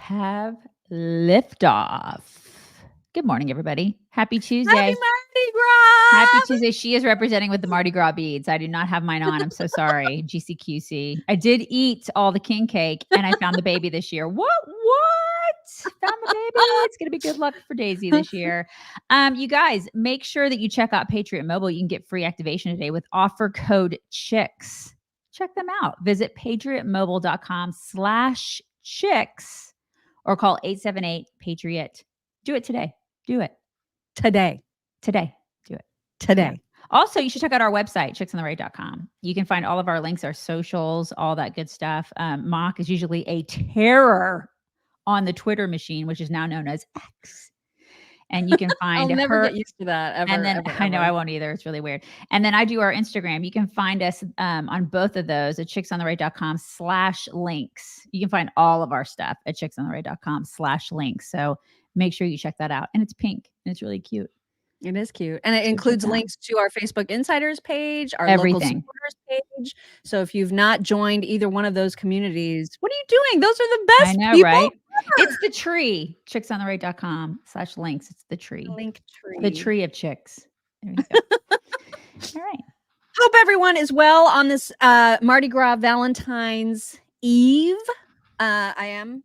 have liftoff. Good morning, everybody. Happy Tuesday. Happy Mardi Gras. Happy Tuesday. She is representing with the Mardi Gras beads. I do not have mine on. I'm so sorry. GCQC. I did eat all the king cake and I found the baby this year. What? Found the baby. It's going to be good luck for Daisy this year. You guys, make sure that you check out Patriot Mobile. You can get free activation today with offer code CHICKS. Check them out. Visit patriotmobile.com/chicks or call 878-PATRIOT. Do it today. Do it. Today. Do it. Today. Yeah. Also, you should check out our website, chicksontheright.com. You can find all of our links, our socials, all that good stuff. Mock is usually a terror on the Twitter machine, which is now known as X. And you can find I'll never get used to that ever. And then I know I won't either. It's really weird. And then I do our Instagram. You can find us on both of those at chicksontheright.com/links. You can find all of our stuff at chicksontheright.com/links. So make sure you check that out. And it's pink and it's really cute. It is cute. And it includes links to our Facebook Insiders page, our Everything. local supporters page. So if you've not joined either one of those communities, what are you doing? Those are the best I know, people right? ever. It's the tree. chicksontheright.com/links. It's the tree. Link tree. The tree of chicks. There we go. All right. Hope everyone is well on this Mardi Gras Valentine's Eve. I am,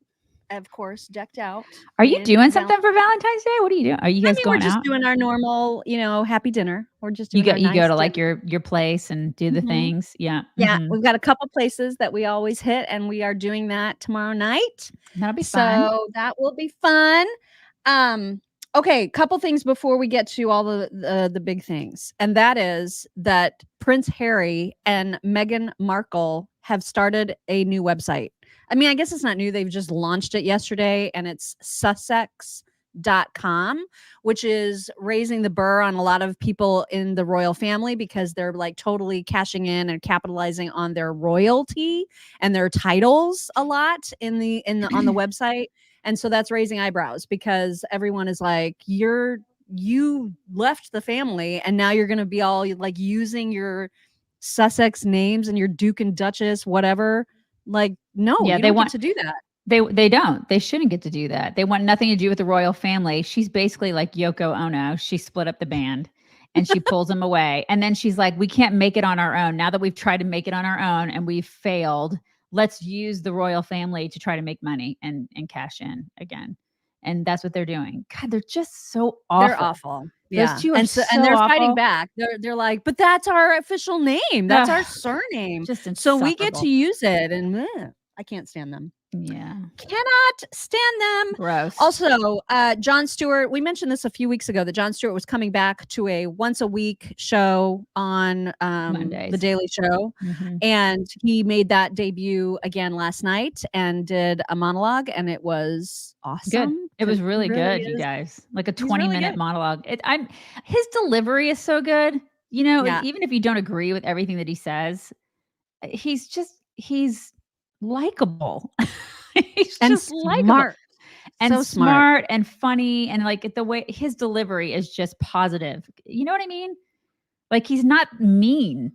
of course, decked out. Are you doing something for Valentine's Day? What are you doing? Are you guys going we're just out? doing our normal, happy dinner. We're just doing you our nice go to like dinner. your place and do the things. Yeah. Yeah. Mhm. We've got a couple places that we always hit, and we are doing that tomorrow night. That'll be fun. So that will be fun. Okay, couple things before we get to all the big things. And that is that Prince Harry and Meghan Markle have started a new website. I mean, I guess it's not new. They've just launched it yesterday, and it's Sussex.com, which is raising the burr on a lot of people in the royal family because they're like totally cashing in and capitalizing on their royalty and their titles a lot on the website. And so that's raising eyebrows because everyone is like, you left the family and now you're going to be all like using your Sussex names and your Duke and Duchess, whatever. Like, no, Yeah, you they don't want get to do that. They don't. They shouldn't get to do that. They want nothing to do with the royal family. She's basically like Yoko Ono. She split up the band and she pulls them away. And then she's like, we can't make it on our own. Now that we've tried to make it on our own and we've failed, let's use the royal family to try to make money and cash in again. And that's what they're doing. God, they're just so awful. They're awful. Yeah. Those two are and they're fighting back. They're like, but that's our official name. That's our surname. Just so we get to use it. And I can't stand them. Yeah. Cannot stand them. Gross. Also, Jon Stewart, we mentioned this a few weeks ago that Jon Stewart was coming back to a once a week show on The Daily Show. Mm-hmm. And he made that debut again last night and did a monologue, and it was awesome. Good. It was really good, you guys. Like a 20-minute monologue. His delivery is so good. Even if you don't agree with everything that he says, he's likable. He's and just smart. And so smart and funny, and like the way his delivery is just positive. You know what I mean? Like he's not mean.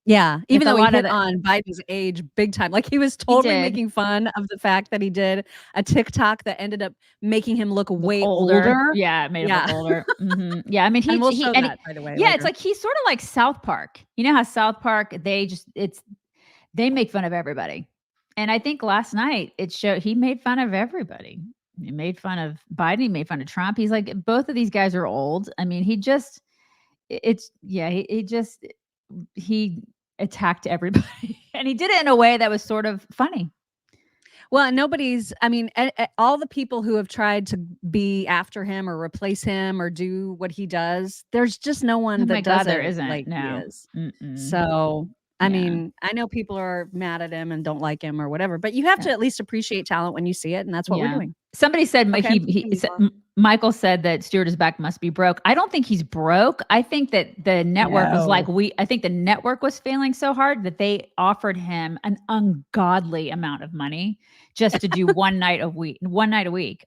Yeah, even though he hit on Biden's age big time. Like he was totally making fun of the fact that he did a TikTok that ended up making him look way older. Yeah, it made him look older. Mm-hmm. Yeah, I mean, we'll show that, by the way. Yeah, later. It's like he's sort of like South Park. You know how South Park they make fun of everybody. And I think last night it showed he made fun of everybody. He made fun of Biden. He made fun of Trump. He's like, both of these guys are old. I mean, he attacked everybody. And he did it in a way that was sort of funny. Well, all the people who have tried to be after him or replace him or do what he does, there's just no one that does there it isn't. like No. he is. Mm-mm. So I mean, I know people are mad at him and don't like him or whatever, but you have to at least appreciate talent when you see it, and that's what we're doing. Somebody said Michael said that Stewart Is Back must be broke. I don't think he's broke. I think that the network was like I think the network was failing so hard that they offered him an ungodly amount of money just to do one night a week,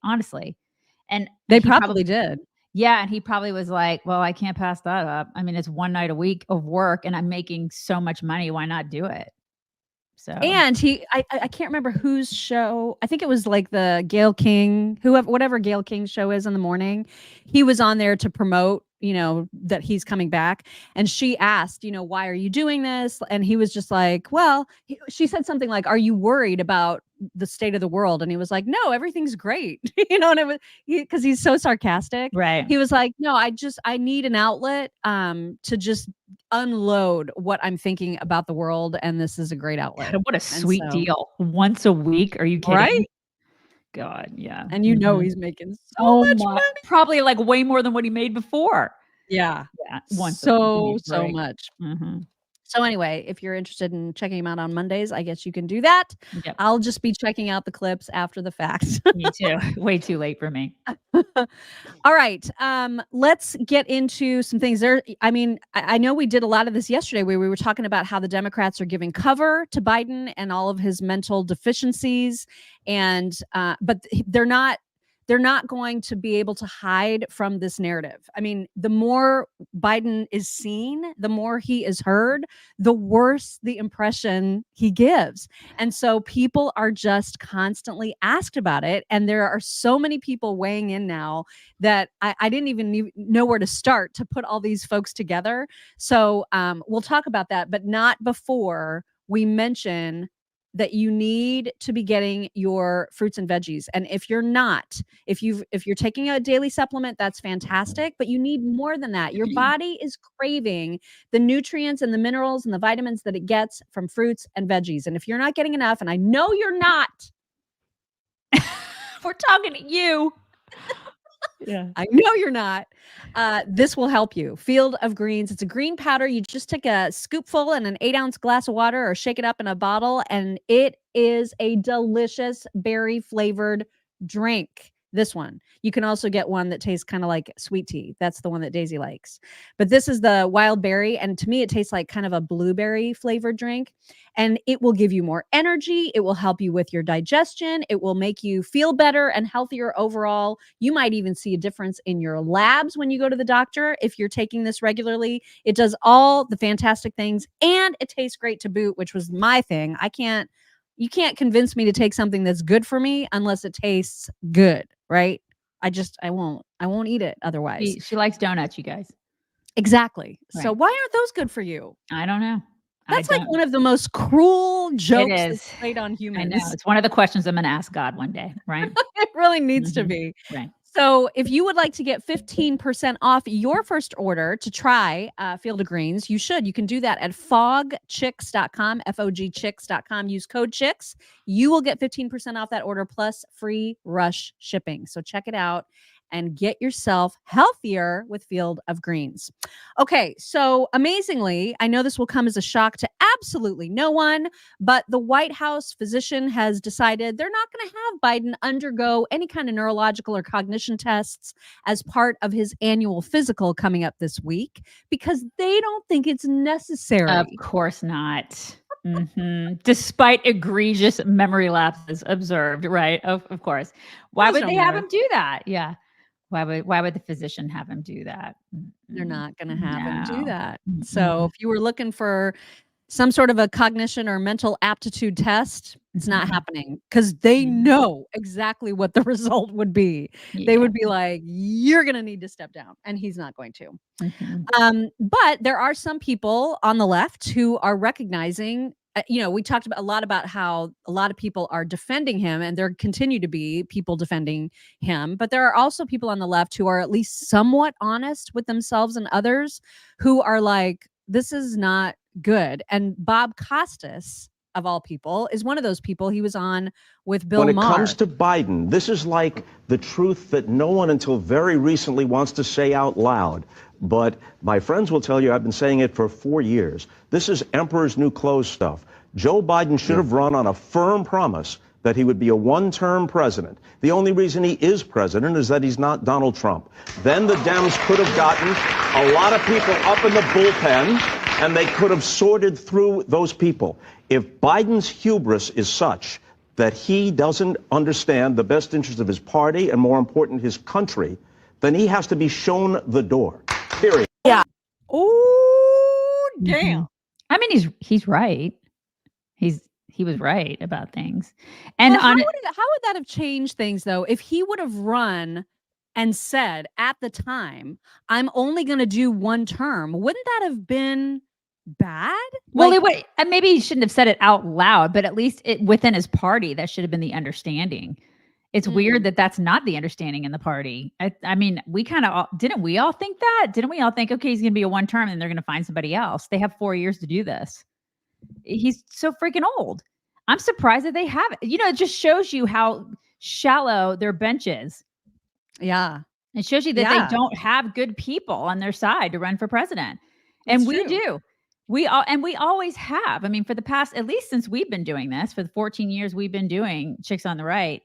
honestly. And they probably did. Yeah. And he probably was like, well, I can't pass that up. I mean, it's one night a week of work and I'm making so much money. Why not do it? So, and I can't remember whose show. I think it was like the Gayle King, whatever Gayle King's show is in the morning. He was on there to promote, that he's coming back. And she asked, why are you doing this? And he was just like, well, she said something like, are you worried about the state of the world? And he was like, no, everything's great. And it was because he's so sarcastic. right. He was like, no, I need an outlet to just unload what I'm thinking about the world, and this is a great outlet. God, what a sweet deal. Once a week? Are you kidding? Right? God, yeah. And he's making so much money. Probably like way more than what he made before. Yeah. Yeah. Once so right. much. Mm-hmm. So anyway, if you're interested in checking him out on Mondays, I guess you can do that. Yep. I'll just be checking out the clips after the fact. Me too. Way too late for me. All right. Let's get into some things there. I mean, I know we did a lot of this yesterday where we were talking about how the Democrats are giving cover to Biden and all of his mental deficiencies. And but they're not going to be able to hide from this narrative. I mean, the more Biden is seen, the more he is heard, the worse the impression he gives. And so people are just constantly asked about it. And there are so many people weighing in now that I didn't even know where to start to put all these folks together. So we'll talk about that, but not before we mention that you need to be getting your fruits and veggies. And if you're not, if you're taking a daily supplement, that's fantastic, but you need more than that. Your body is craving the nutrients and the minerals and the vitamins that it gets from fruits and veggies. And if you're not getting enough, and I know you're not, we're talking to you. Yeah, I know you're not. This will help you. Field of Greens. It's a green powder. You just take a scoopful in an 8-ounce glass of water or shake it up in a bottle, and it is a delicious berry flavored drink. This one. You can also get one that tastes kind of like sweet tea. That's the one that Daisy likes. But this is the wild berry. And to me, it tastes like kind of a blueberry flavored drink. And it will give you more energy. It will help you with your digestion. It will make you feel better and healthier overall. You might even see a difference in your labs when you go to the doctor if you're taking this regularly. It does all the fantastic things, and it tastes great to boot, which was my thing. You can't convince me to take something that's good for me unless it tastes good, right? I won't eat it otherwise. She likes donuts, you guys. Exactly. Right. So why aren't those good for you? I don't know. That's like one of the most cruel jokes that's played on humans. I know. It's one of the questions I'm going to ask God one day, right? It really needs to be. Right. So if you would like to get 15% off your first order to try Field of Greens, you should. You can do that at fogchicks.com, fogchicks.com. Use code CHICKS. You will get 15% off that order plus free rush shipping. So check it out and get yourself healthier with Field of Greens. Okay, so amazingly, I know this will come as a shock to absolutely no one, but the White House physician has decided they're not going to have Biden undergo any kind of neurological or cognition tests as part of his annual physical coming up this week because they don't think it's necessary. Of course not. Despite egregious memory lapses observed, right? Of course. Why would they have him do that? Yeah. Why would the physician have him do that? They're not going to have him do that. So if you were looking for some sort of a cognition or mental aptitude test, it's not happening because they know exactly what the result would be. Yeah. They would be like, you're going to need to step down, and he's not going to. But there are some people on the left who are recognizing, we talked a lot about how a lot of people are defending him, and there continue to be people defending him. But there are also people on the left who are at least somewhat honest with themselves and others who are like, this is not good. And Bob Costas, of all people, is one of those people. He was on with Bill Maher. When it comes to Biden, this is like the truth that no one until very recently wants to say out loud. But my friends will tell you, I've been saying it for 4 years. This is emperor's new clothes stuff. Joe Biden should have run on a firm promise that he would be a one-term president. The only reason he is president is that he's not Donald Trump. Then the Dems could have gotten a lot of people up in the bullpen, and they could have sorted through those people. If Biden's hubris is such that he doesn't understand the best interest of his party and, more important, his country, then he has to be shown the door. Period. Yeah. Oh, damn. I mean, he's right. He's he was right about things. And well, how would that have changed things, though, if he would have run and said at the time, I'm only going to do one term? Wouldn't that have been bad? Well, it would, and maybe he shouldn't have said it out loud, but at least within his party, that should have been the understanding. It's weird that that's not the understanding in the party. I mean, we kind of didn't we all think that? Didn't we all think, okay, he's going to be a one term and they're going to find somebody else? They have 4 years to do this. He's so freaking old. I'm surprised that they have it. You know, it just shows you how shallow their bench is. Yeah. It shows you that they don't have good people on their side to run for president. And we do. We always have. I mean, for the past, at least since we've been doing this, for the 14 years we've been doing Chicks on the Right,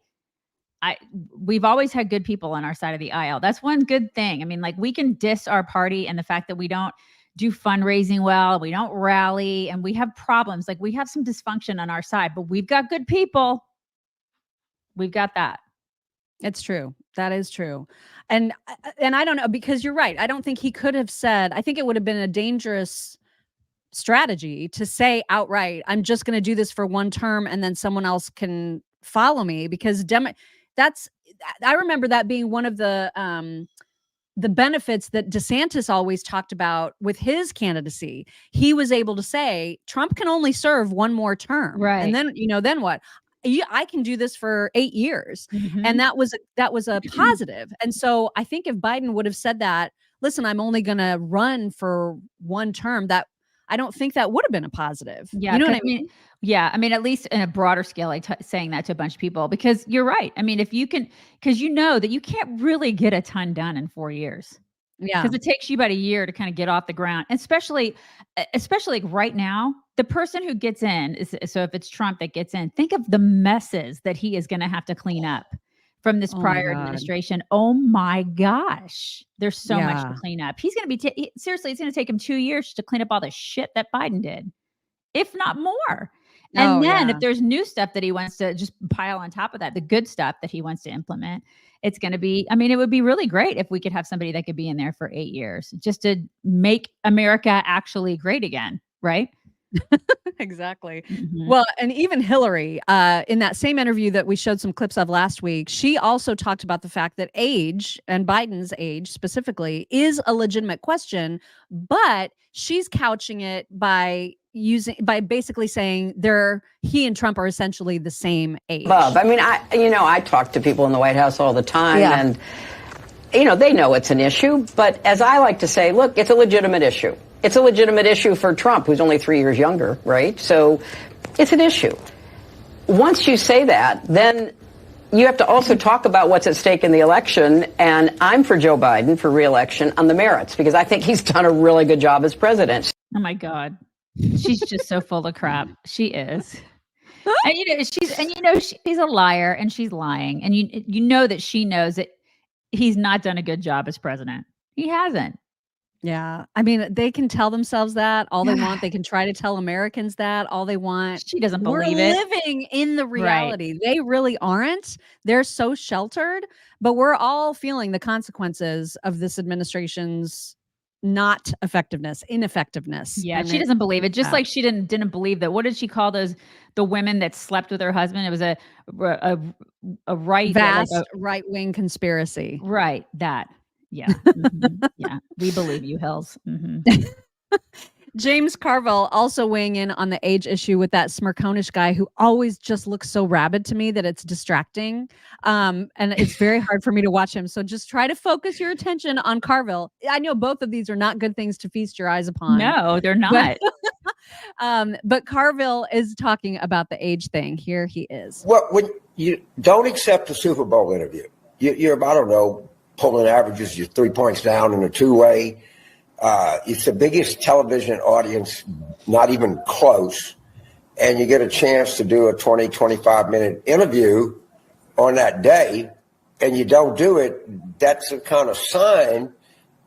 we've always had good people on our side of the aisle. That's one good thing. I mean, like, we can diss our party and the fact that we don't do fundraising well, we don't rally, and we have problems. Like, we have some dysfunction on our side, but we've got good people. We've got that. It's true. That is true. And I don't know, because you're right. I don't think he could have said, I think it would have been a dangerous strategy to say outright, I'm just going to do this for one term and then someone else can follow me, because I remember that being one of the benefits that DeSantis always talked about with his candidacy. He was able to say, Trump can only serve one more term. Right. And then, then what? I can do this for 8 years. And that was a positive. And so I think if Biden would have said that, listen, I'm only going to run for one term, that I don't think that would have been a positive. Yeah. You know what I mean? Yeah. I mean, at least in a broader scale, like saying that to a bunch of people, because you're right. I mean, if you can, because you know that you can't really get a ton done in 4 years. Yeah. Because it takes you about a year to kind of get off the ground, especially like right now, the person who gets in is, so if it's Trump that gets in, think of the messes that he is going to have to clean up from this prior administration. Oh my gosh. There's so much to clean up. He's going to be, seriously, it's going to take him 2 years to clean up all the shit that Biden did, if not more. And then if there's new stuff that he wants to just pile on top of that, the good stuff that he wants to implement, it's going to be, I mean, it would be really great if we could have somebody that could be in there for 8 years just to make America actually great again. Right. Exactly. Well, and even Hillary, in that same interview that we showed some clips of last week, she also talked about the fact that age, and Biden's age specifically, is a legitimate question, but she's couching it by basically saying he and Trump are essentially the same age. I mean, I talk to people in the White House all the time, and they know it's an issue, but as I like to say, look, it's a legitimate issue. It's a legitimate issue for Trump, who's only 3 years younger, right? So it's an issue. Once you say that, then you have to also talk about what's at stake in the election. And I'm for Joe Biden for re-election on the merits, because I think he's done a really good job as president. Oh my God. She's just so full of crap. She is. And she's a liar and she's lying. And you know that she knows that he's not done a good job as president. He hasn't. Yeah. I mean, they can tell themselves that all they want. They can try to tell Americans that all they want. She doesn't believe it. We're living in the reality. Right. They really aren't. They're so sheltered, but we're all feeling the consequences of this administration's ineffectiveness. Yeah, she doesn't believe it. Just like she didn't believe that. What did she call the women that slept with her husband? It was a vast right-wing conspiracy. Right. That. Yeah. Yeah. We believe you, Hills. James Carville also weighing in on the age issue with that Smirkonish guy who always just looks so rabid to me that it's distracting. And it's very hard for me to watch him. So just try to focus your attention on Carville. I know both of these are not good things to feast your eyes upon. No, they're not. But Carville is talking about the age thing. Here he is. Well, when you don't accept the Super Bowl interview, you're, I don't know, pulling averages, you're 3 points down in a two-way. It's the biggest television audience, not even close, and you get a chance to do a 20, 25-minute interview on that day, and you don't do it, that's a kind of sign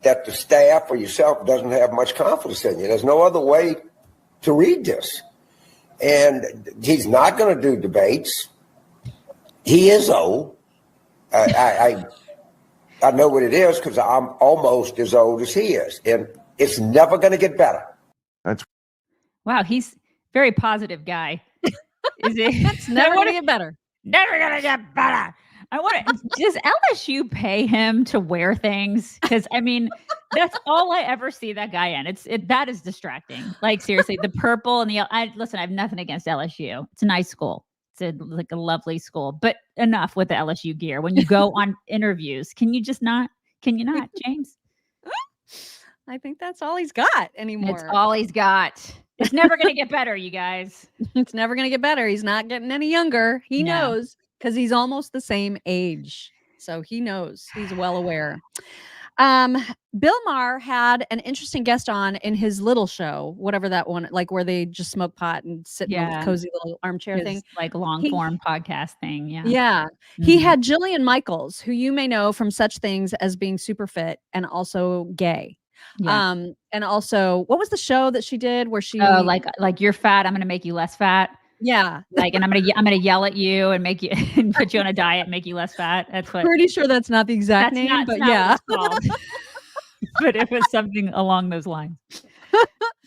that the staff or yourself doesn't have much confidence in you. There's no other way to read this. And he's not going to do debates. He is old. I know what it is because I'm almost as old as he is, and it's never going to get better. Wow, he's a very positive guy. Is it? It's never going to get better. Never gonna get better. I want to. Does LSU pay him to wear things? Because I mean, that's all I ever see that guy in. That is distracting. Like seriously, the purple and the. Listen, I have nothing against LSU. It's a nice school. It's like a lovely school. But enough with the LSU gear. When you go on interviews, can you just not? Can you not, James? I think that's all he's got anymore. It's all he's got. It's never going to get better, you guys. It's never going to get better. He's not getting any younger. He knows because he's almost the same age. So he knows. He's well aware. Bill Maher had an interesting guest on in his little show, whatever that one, like where they just smoke pot and sit in a cozy little armchair thing. Like long form podcast thing. Yeah. Yeah. He had Jillian Michaels, who you may know from such things as being super fit and also gay. Yeah. And also, what was the show that she did where she like you're fat, I'm gonna make you less fat. Yeah. Like, and I'm gonna yell at you and make you and put you on a diet, make you less fat. That's what. Pretty sure that's not the exact name, but yeah. But it was something along those lines.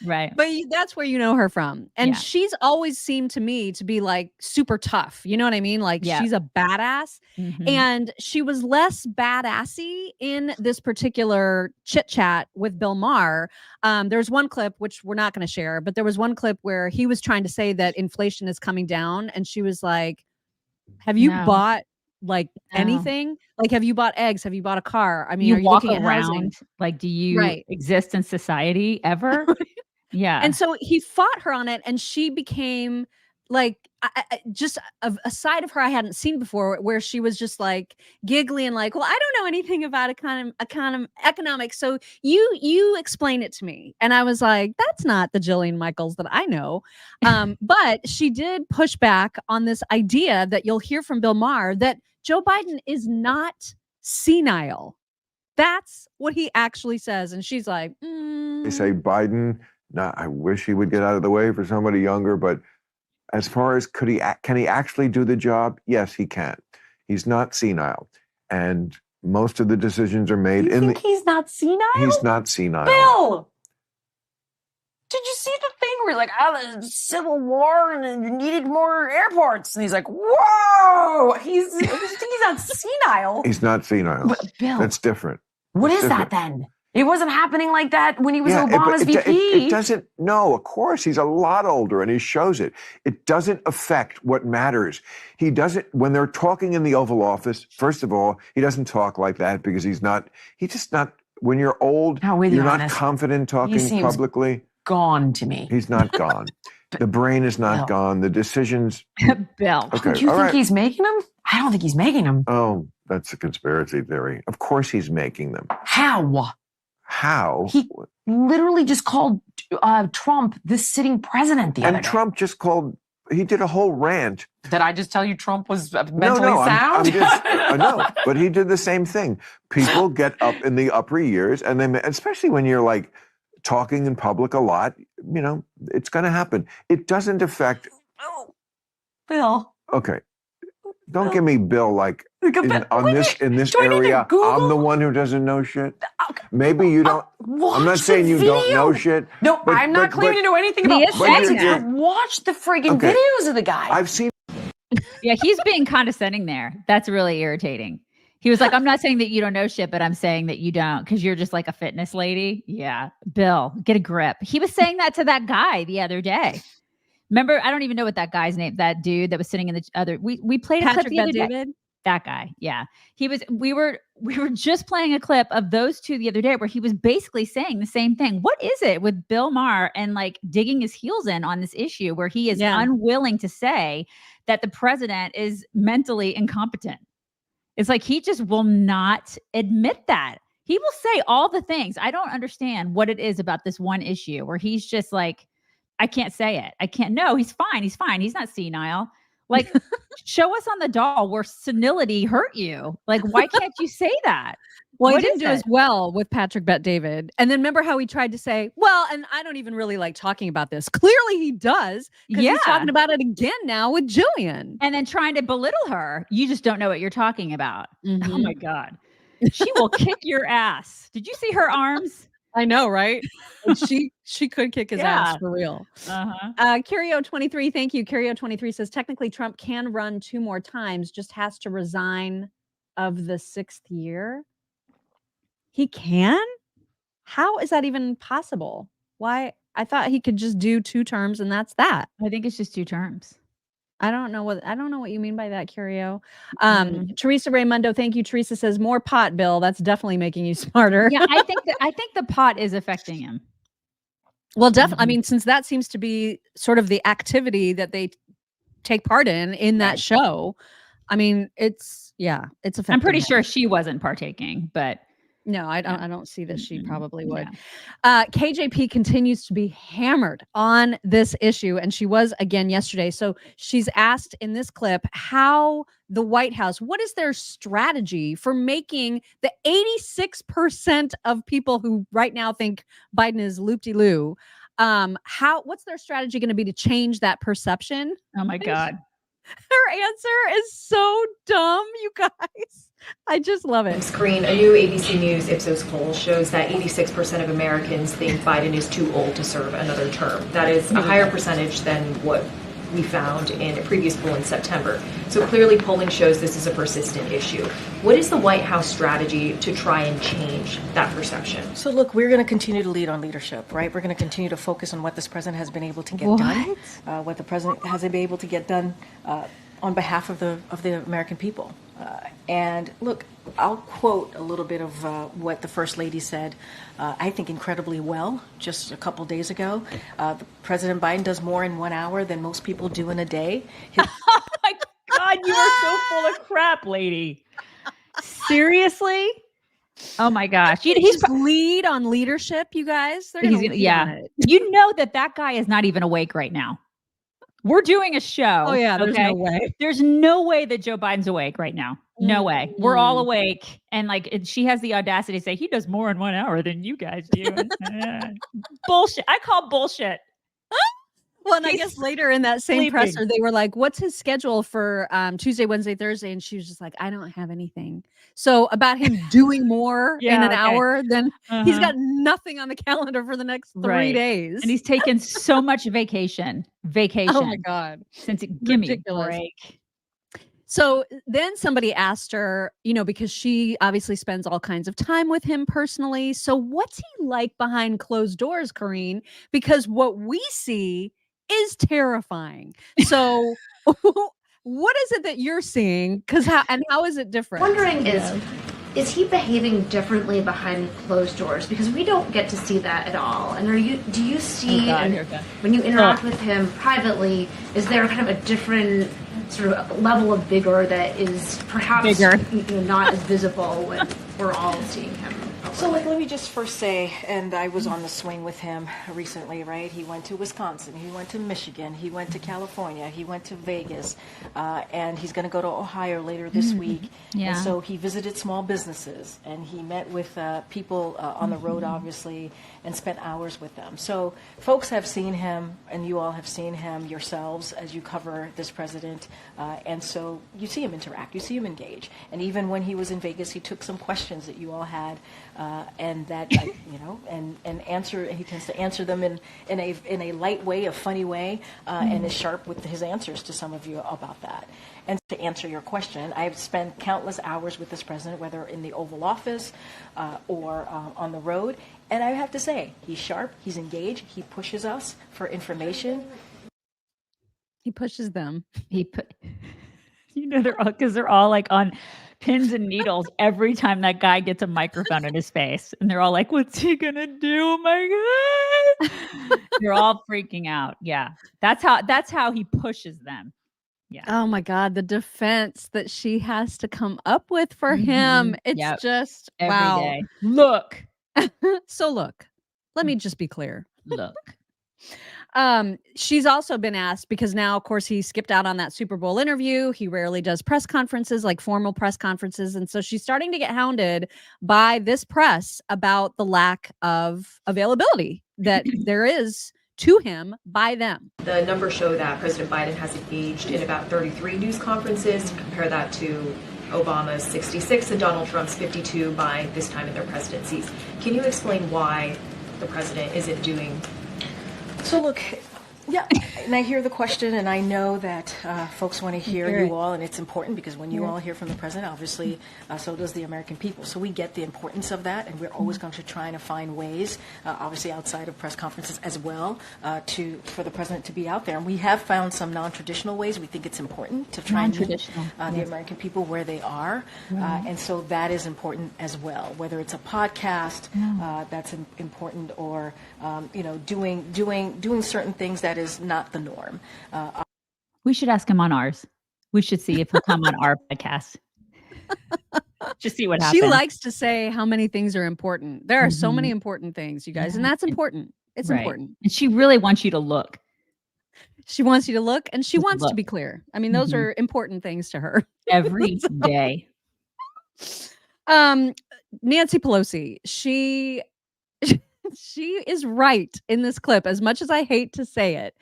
Right. But that's where you know her from. And she's always seemed to me to be like super tough. You know what I mean? Like she's a badass. And she was less badassy in this particular chit chat with Bill Maher. There's one clip, which we're not going to share, but there was one clip where he was trying to say that inflation is coming down. And she was like, have you bought like anything? Like, have you bought eggs? Have you bought a car? I mean, are you walk looking at around? housing? Like, do you exist in society ever? Yeah. And so he fought her on it, and she became like just a side of her I hadn't seen before, where she was just like giggly and like, well, I don't know anything about economics, so you explain it to me. And I was like, that's not the Jillian Michaels that I know. But she did push back on this idea that you'll hear from Bill Maher that Joe Biden is not senile. That's what he actually says. And she's like, They say Biden, I wish he would get out of the way for somebody younger, but as far as can he actually do the job? Yes, he can. He's not senile. And most of the decisions are made he's not senile? He's not senile. Bill! Did you see the thing where like, the Civil War and you needed more airports? And he's like, whoa! You think he's not senile? He's not senile. But Bill, that's different. What is that then? It wasn't happening like that when he was Obama's VP. It doesn't, no, of course, he's a lot older and he shows it. It doesn't affect what matters. He doesn't, when they're talking in the Oval Office, first of all, he doesn't talk like that because he's just not, when you're old, you're not confident talking publicly. Gone to me. He's not gone. The brain is not gone. The decisions. Bill. Okay, do you think he's making them? I don't think he's making them. Oh, that's a conspiracy theory. Of course he's making them. How? He literally just called Trump the sitting president the other day. And Trump just he did a whole rant. Did I just tell you Trump was mentally sound? I know, but he did the same thing. People get up in the upper years, and then, especially when you're like talking in public a lot, you know, it's going to happen. It doesn't affect. Bill. Okay. Don't give me Bill like in this area. I'm the one who doesn't know shit. Maybe you don't. I'm not saying you don't know shit. No, I'm not claiming to know anything about politics. Watch the friggin' videos of the guy. I've seen. Yeah, he's being condescending there. That's really irritating. He was like, I'm not saying that you don't know shit, but I'm saying that you don't because you're just like a fitness lady. Yeah, Bill, get a grip. He was saying that to that guy the other day. Remember, I don't even know what that guy's name, that dude that was sitting in the other, we played a clip the other day. That guy. Yeah. We were just playing a clip of those two the other day where he was basically saying the same thing. What is it with Bill Maher and like digging his heels in on this issue where he is unwilling to say that the president is mentally incompetent? It's like, he just will not admit that. He will say all the things. I don't understand what it is about this one issue where he's just like, I can't say it. I can't. No, he's fine. He's fine. He's not senile. Like, show us on the doll where senility hurt you. Like, why can't you say that? Well, he didn't do as well with Patrick Bet-David. And then remember how he tried to say, well, and I don't even really like talking about this. Clearly he does. Because he's talking about it again now with Jillian. And then trying to belittle her. You just don't know what you're talking about. Oh my God. She will kick your ass. Did you see her arms? I know, right? And she could kick his ass for real. Curio23, thank you. Curio23 says technically Trump can run 2 more times, just has to resign of the 6th year. He can? How is that even possible? Why? I thought he could just do 2 terms and that's that. I think it's just 2 terms. I don't know what you mean by that, Curio. Teresa Raymundo, thank you. Teresa says more pot, Bill. That's definitely making you smarter. Yeah, I think the pot is affecting him. Well, definitely. I mean, since that seems to be sort of the activity that they take part in that show. I mean, it's affecting I'm pretty him. sure she wasn't partaking, but no, I don't see that she probably would. KJP continues to be hammered on this issue, and she was again yesterday. So she's asked in this clip how the White House, what is their strategy for making the 86% of people who right now think Biden is loop-de-loo, what's their strategy going to be to change that perception? Oh my God. Her answer is so dumb, you guys. I just love it. Screen, a new ABC News Ipsos poll shows that 86% of Americans think Biden is too old to serve another term. That is a higher percentage than what we found in a previous poll in September. So clearly polling shows this is a persistent issue. What is the White House strategy to try and change that perception? So look, we're going to continue to lead on leadership, right? We're going to continue to focus on what this president has been able to get done, what the president has been able to get done on behalf of the American people. And look, I'll quote a little bit of what the First Lady said, I think incredibly well, just a couple days ago. President Biden does more in 1 hour than most people do in a day. Oh my God, you are so full of crap, lady. Seriously? Oh my gosh. He's lead on leadership, you guys. They're gonna lead on it. You know that guy is not even awake right now. We're doing a show. Oh yeah, there's no way. There's no way that Joe Biden's awake right now. No way. We're all awake. And she has the audacity to say he does more in 1 hour than you guys do. Bullshit. I call bullshit. Well, and I guess later in that same presser, they were like, what's his schedule for Tuesday, Wednesday, Thursday? And she was just like, I don't have anything. So about him doing more in an hour, then he's got nothing on the calendar for the next 3 days. And he's taken so much vacation. Oh my God. Give me a break. So then somebody asked her, because she obviously spends all kinds of time with him personally. So what's he like behind closed doors, Karine? Because what we see is terrifying. So what is it that you're seeing? How is it different? Wondering is he behaving differently behind closed doors? Because we don't get to see that at all. And do you see when you interact with him privately, is there kind of a different sort of level of vigor that is perhaps not as visible when we're all seeing him? So let me just first say, and I was on the swing with him recently, right? He went to Wisconsin, he went to Michigan, he went to California, he went to Vegas, and he's going to go to Ohio later this week. Yeah. And so he visited small businesses, and he met with people on the road, obviously, and spent hours with them. So folks have seen him, and you all have seen him yourselves as you cover this president, and so you see him interact, you see him engage. And even when he was in Vegas, he took some questions that you all had, and that and answer. He tends to answer them in a light way, a funny way, and is sharp with his answers to some of you about that. And to answer your question, I've spent countless hours with this president, whether in the Oval Office or on the road, and I have to say, he's sharp, he's engaged, he pushes us for information. He pushes them. They're all like on pins and needles every time that guy gets a microphone in his face, and they're all like, what's he gonna do? Oh my God. They're all freaking out. Yeah. That's how he pushes them. Yeah. Oh my God, the defense that she has to come up with for him. It's just every day. Look. So look, let me just be clear. Look. She's also been asked, because now, of course, he skipped out on that Super Bowl interview. He rarely does press conferences, like formal press conferences. And so she's starting to get hounded by this press about the lack of availability that there is to him by them. The numbers show that President Biden has engaged in about 33 news conferences. To compare that to Obama's 66 and Donald Trump's 52 by this time in their presidencies. Can you explain why the president isn't doing? So look, yeah, and I hear the question, and I know that folks want to hear you all, and it's important because when you all hear from the president, obviously, so does the American people. So we get the importance of that, and we're always going to try to find ways, obviously outside of press conferences as well, for the president to be out there. And we have found some non-traditional ways. We think it's important to try and meet the American people where they are, and so that is important as well. Whether it's a podcast that's important, or doing certain things that is not the norm. We should ask him on ours. We should see if he'll come on our podcast. Just see what happens. She likes to say how many things are important. There are so many important things, you guys, and that's important. It's important. And she really wants you to look. She wants you to look, and she wants to be clear. I mean, those are important things to her. Every day. Nancy Pelosi, she is right in this clip, as much as I hate to say it,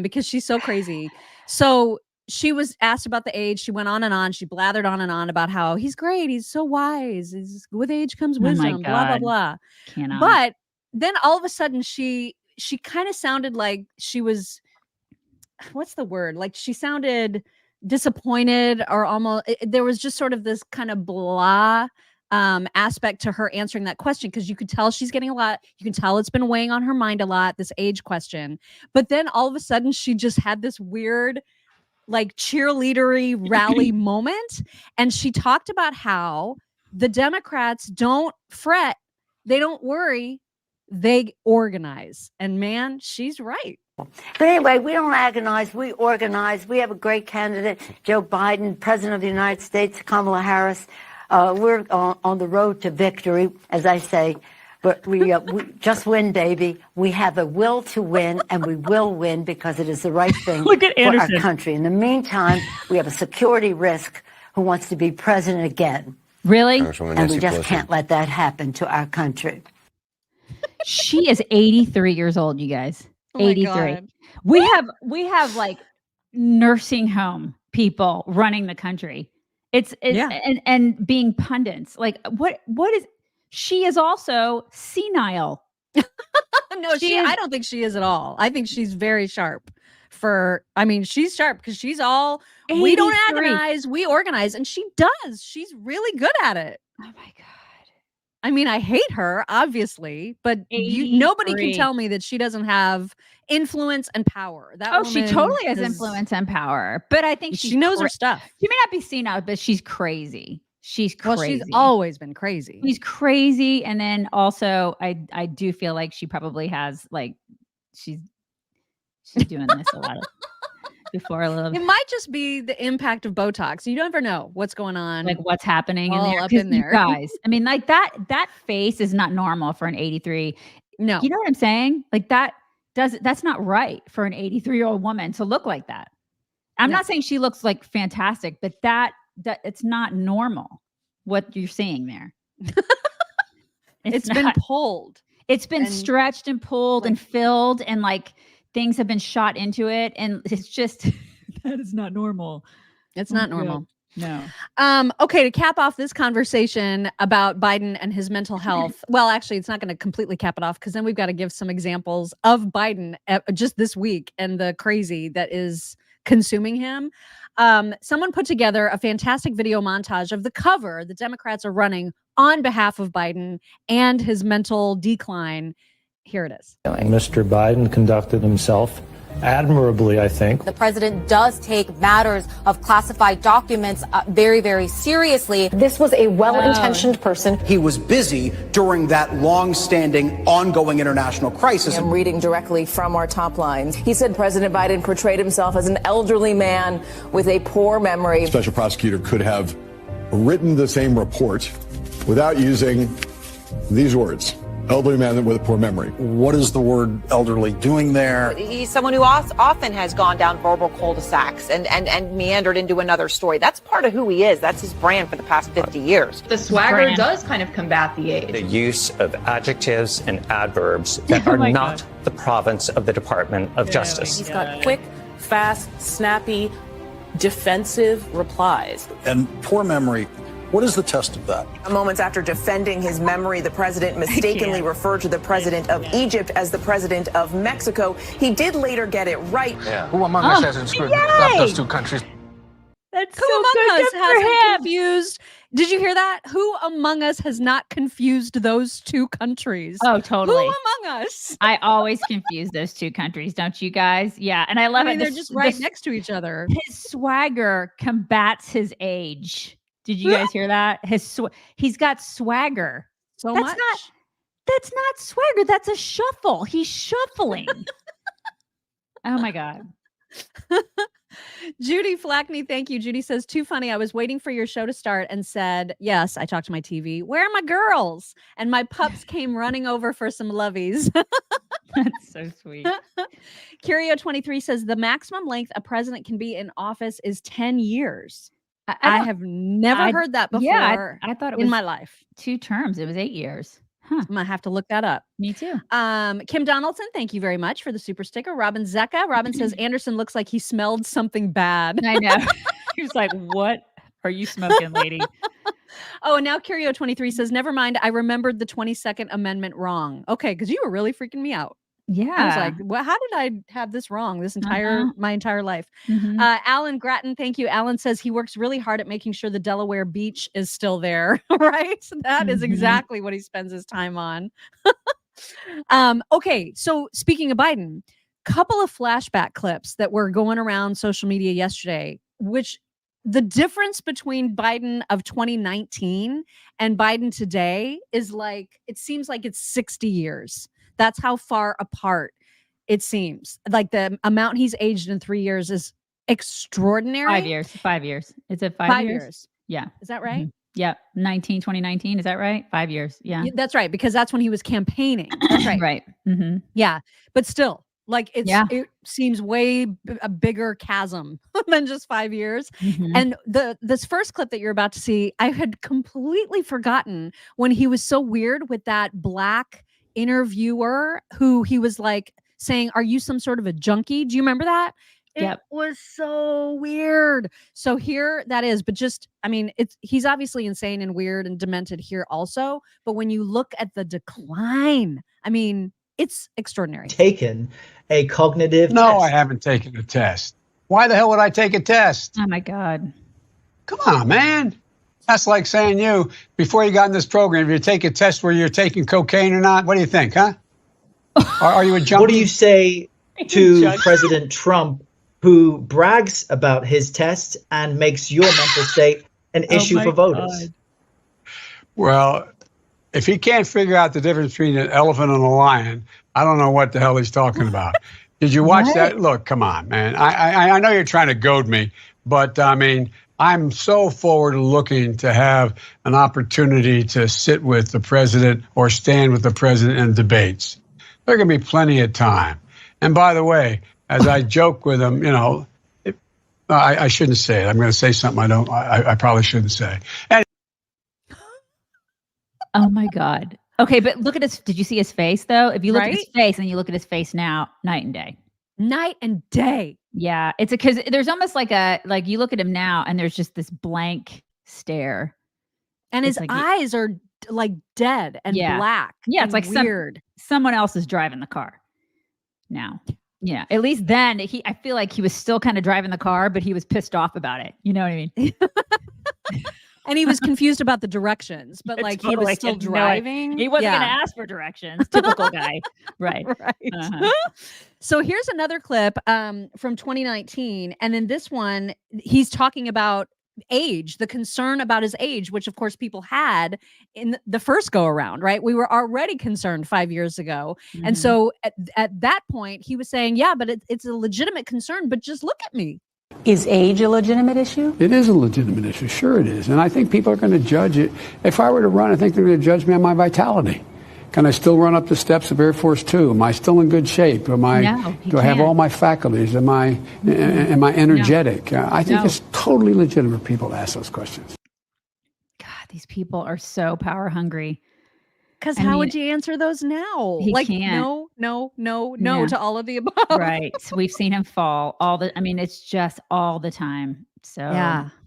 because she's so crazy. So she was asked about the age. She went on and on. She blathered on and on about how he's great. He's so wise. With age comes wisdom, blah, blah, blah. Cannot. But then all of a sudden she kind of sounded like she was, what's the word? Like she sounded disappointed, or almost, there was just sort of this kind of blah aspect to her answering that question, because you could tell she's getting a lot. You can tell it's been weighing on her mind a lot, this age question. But then all of a sudden she just had this weird, like, cheerleadery rally moment, and she talked about how the Democrats don't fret, they don't worry, they organize. And man, she's right. But anyway, we don't agonize, we organize. We have a great candidate, Joe Biden, President of the United States, Kamala Harris. We're on the road to victory, as I say, but we just win, baby. We have a will to win, and we will win because it is the right thing for our country. In the meantime, we have a security risk who wants to be president again. Really? And we just can't let that happen to our country. She is 83 years old, you guys. 83. We have like nursing home people running the country. It's and being pundits. Like what is she is also senile. No, I don't think she is at all. I think she's very sharp. She's sharp because she's all 83. We don't agonize, we organize, and she does. She's really good at it. Oh my God. I mean, I hate her, obviously, but nobody can tell me that she doesn't have influence and power. She totally has influence and power. But I think she knows her stuff. She may not be senile, but she's crazy. She's crazy. Well, she's always been crazy. She's crazy. And then also, I do feel like she probably has, like, she's doing this a lot of before a little. It might just be the impact of Botox. You never know what's going on, like what's happening up in there. Guys, I mean, like that face is not normal for an 83. No, you know what I'm saying? Like that's not right for an 83-year-old woman to look like that. I'm not saying she looks like fantastic, but that it's not normal what you're seeing there. It's been pulled. It's been stretched and pulled and filled, and like things have been shot into it, and it's just that is not normal. It's not normal. No. Okay, to cap off this conversation about Biden and his mental health. Well, actually, it's not going to completely cap it off, because then we've got to give some examples of Biden just this week and the crazy that is consuming him. Someone put together a fantastic video montage of the cover the Democrats are running on behalf of Biden and his mental decline. Here it is. Mr. Biden conducted himself admirably, I think. The president does take matters of classified documents very, very seriously. This was a well-intentioned person. He was busy during that long-standing, ongoing international crisis. I'm reading directly from our top lines. He said President Biden portrayed himself as an elderly man with a poor memory. Special prosecutor could have written the same report without using these words. Elderly man with a poor memory. What is the word elderly doing there? He's someone who often has gone down verbal cul-de-sacs and meandered into another story. That's part of who he is. That's his brand for the past 50 years. The swagger does kind of combat the age. The use of adjectives and adverbs that are not the province of the Department of Justice. He's got quick, fast, snappy, defensive replies. And poor memory, what is the test of that? Moments after defending his memory, the president mistakenly referred to the president of Egypt as the president of Mexico. He did later get it right. Yeah. Who among us hasn't screwed up those two countries? That's Who among us hasn't confused? Did you hear that? Who among us has not confused those two countries? Oh, totally. Who among us? I always confuse those two countries, don't you guys? Yeah, and I love it. They're just right next to each other. His swagger combats his age. Did you guys hear that? He's got swagger. That's much. That's not swagger. That's a shuffle. He's shuffling. Oh my God. Judy Flackney, thank you. Judy says, too funny. I was waiting for your show to start and said, yes, I talked to my TV. Where are my girls? And my pups came running over for some lovies. That's so sweet. Curio23 says, the maximum length a president can be in office is 10 years. I have never heard that before. Yeah, I thought it was in my life. 2 terms. It was 8 years. Huh. I'm gonna have to look that up. Me too. Kim Donaldson, thank you very much for the super sticker. Robin Zecca. Robin says Anderson looks like he smelled something bad. I know. He was like, "What are you smoking, lady?" Oh, and now Curio23 says, never mind. I remembered the 22nd Amendment wrong. Okay, because you were really freaking me out. Yeah. I was like, well, how did I have this wrong my entire life? Alan Grattan, thank you. Alan says he works really hard at making sure the Delaware beach is still there, right? That is exactly what he spends his time on. Okay, so speaking of Biden, couple of flashback clips that were going around social media yesterday, which the difference between Biden of 2019 and Biden today is like, it seems like it's 60 years. That's how far apart it seems. Like the amount he's aged in 3 years is extraordinary. 5 years. 5 years. Is it 5 5 years? years. Yeah. Is that right? Yeah. 2019. Is that right? 5 years. Yeah. That's right. Because that's when he was campaigning. That's right. Right. Yeah. But still, like it seems way a bigger chasm than just 5 years. And this first clip that you're about to see, I had completely forgotten when he was so weird with that black interviewer who he was like saying, are you some sort of a junkie? Do you remember that? It was so weird. So here that is, but just, I mean, he's obviously insane and weird and demented here also. But when you look at the decline, I mean, it's extraordinary. Taken a cognitive No, test. I haven't taken a test. Why the hell would I take a test? Oh my God. Come on, man. That's like saying before you got in this program, if you take a test where you're taking cocaine or not, what do you think, huh? Are you a junkie? What do you say to President Trump, who brags about his test and makes your mental state an issue for voters? God. Well, if he can't figure out the difference between an elephant and a lion, I don't know what the hell he's talking about. Did you watch that? Look, come on, man. I know you're trying to goad me, but I mean, I'm so forward looking to have an opportunity to sit with the president or stand with the president in debates. There can be plenty of time. And by the way, as I joke with him, I shouldn't say it. I'm going to say something I probably shouldn't say. And Oh my God. Okay, but look at did you see his face though? If you look at his face and you look at his face now, night and day. Night and day. Yeah, it's because there's almost like you look at him now and there's just this blank stare. And his eyes are like dead and black. Yeah, it's like weird. Someone else is driving the car now. Yeah, at least then I feel like he was still kind of driving the car, but he was pissed off about it. You know what I mean? And he was confused about the directions, but like he was still driving. He wasn't going to ask for directions. Typical guy. Right. Right. So here's another clip from 2019. And in this one, he's talking about age, the concern about his age, which of course people had in the first go around, right? We were already concerned 5 years ago. And so at that point, he was saying, yeah, but it's a legitimate concern, but just look at me. Is age a legitimate issue? it is a legitimate issue. Sure it is. And I think people are going to judge it. If I were to run, I think they're going to judge me on my vitality. Can I still run up the steps of Air Force Two? Am I still in good shape? Do I have all my faculties? Am I energetic? I think it's totally legitimate for people to ask those questions. God, these people are so power hungry. Because I how mean, would you answer those now? he Like, can't. no Yeah. to all of the above. Right. We've seen him fall I mean, it's just all the time. So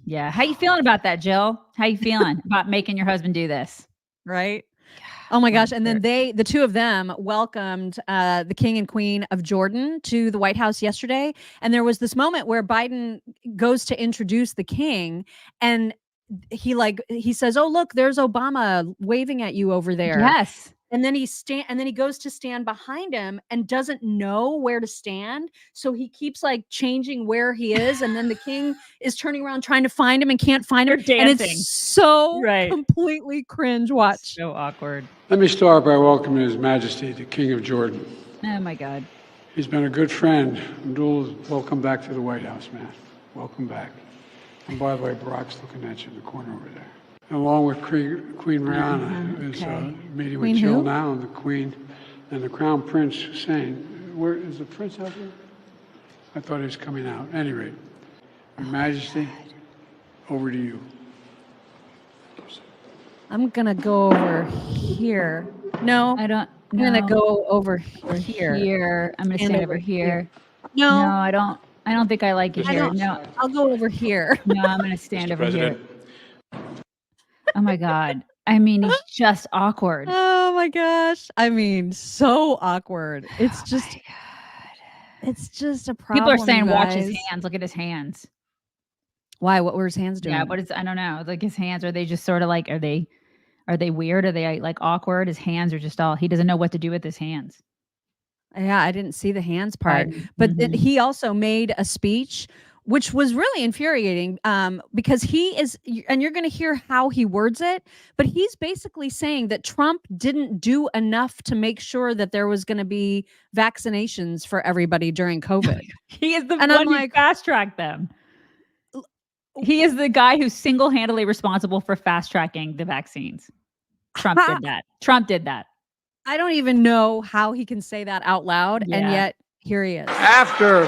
yeah. How you feeling about that, Jill? How you feeling about making your husband do this? Right. Oh my gosh. And then the two of them welcomed the king and queen of Jordan to the White House yesterday. And there was this moment where Biden goes to introduce the king, and he says, "Oh, look, there's Obama waving at you over there." Yes. And then he goes to stand behind him and doesn't know where to stand. So he keeps like changing where he is. And then the king is turning around trying to find him and can't find him. They're And dancing. it's so completely cringe. Watch. So awkward. Let me start by welcoming His Majesty, the King of Jordan. Oh my God. He's been a good friend. Abdul, welcome back to the White House, man. Welcome back. And by the way, Barack's looking at you in the corner over there. Along with Queen Rihanna, who's meeting Queen with Jill who? now, and the Queen and the Crown Prince Hussein. Where is the Prince out there? I thought he was coming out. At any rate, Your Majesty, over to you. I'm going to go over here. No, I don't. I'm going to go over here. Here. I'm going to And stand over over here. No. I don't think I like it here. No. I'll go over here. No, I'm going to stand over here. Oh my God. I mean, it's just awkward. Oh my gosh. I mean, so awkward. It's just a problem. People are saying, you watch his guys. hands. Look at his hands. Why? What were his hands doing? Yeah, I don't know. Like his hands, are they just sort of like, are they weird? Are they like awkward? His hands are just he doesn't know what to do with his hands. Yeah, I didn't see the hands part. Right. But then he also made a speech, which was really infuriating because he is, and you're going to hear how he words it, but he's basically saying that Trump didn't do enough to make sure that there was going to be vaccinations for everybody during COVID. He is the And one I'm who fast-tracked them. He is the guy who's single-handedly responsible for fast-tracking the vaccines. Trump did that. Trump did that. I don't even know how he can say that out loud, and Yeah. yet here he is. After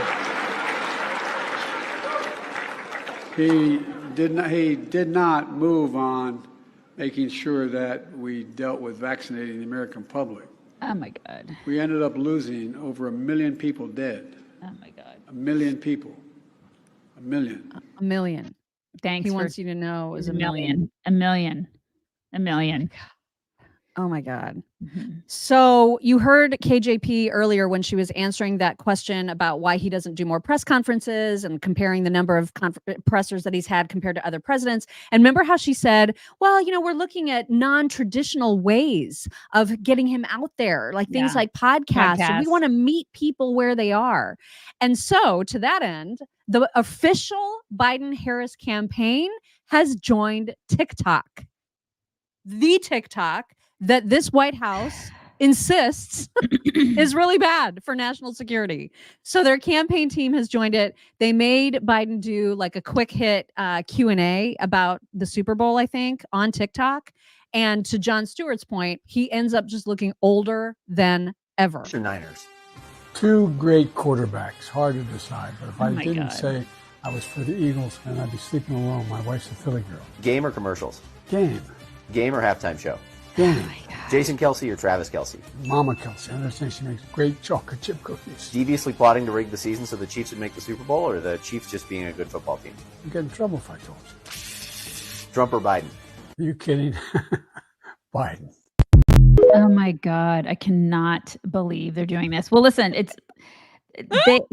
he did not move on making sure that we dealt with vaccinating the American public. Oh my God. We ended up losing over 1 million people dead. Oh my God. 1 million people. 1 million. 1 million. Thanks. He for wants you to know it was a million. A million. A million. Oh my God. So you heard KJP earlier when she was answering that question about why he doesn't do more press conferences and comparing the number of pressers that he's had compared to other presidents. And remember how she said, well, we're looking at non-traditional ways of getting him out there, like things like podcasts. And we want to meet people where they are. And so to that end, the official Biden-Harris campaign has joined TikTok. The TikTok that this White House insists is really bad for national security. So their campaign team has joined it. They made Biden do like a quick hit Q&A about the Super Bowl, I think, on TikTok. And to Jon Stewart's point, he ends up just looking older than ever. Niners. Two great quarterbacks, hard to decide. But if I my didn't God. say I was for the Eagles, then I'd be sleeping alone. My wife's a Philly girl. Game or commercials? Game. Game or halftime show? Game. Jason Kelsey or Travis Kelsey? Mama Kelsey. I understand she makes great chocolate chip cookies. Deviously plotting to rig the season so the Chiefs would make the Super Bowl, or the Chiefs just being a good football team? I'd get in trouble if I told you. Trump or Biden? Are you kidding? Biden. Oh my God. I cannot believe they're doing this. Well, listen,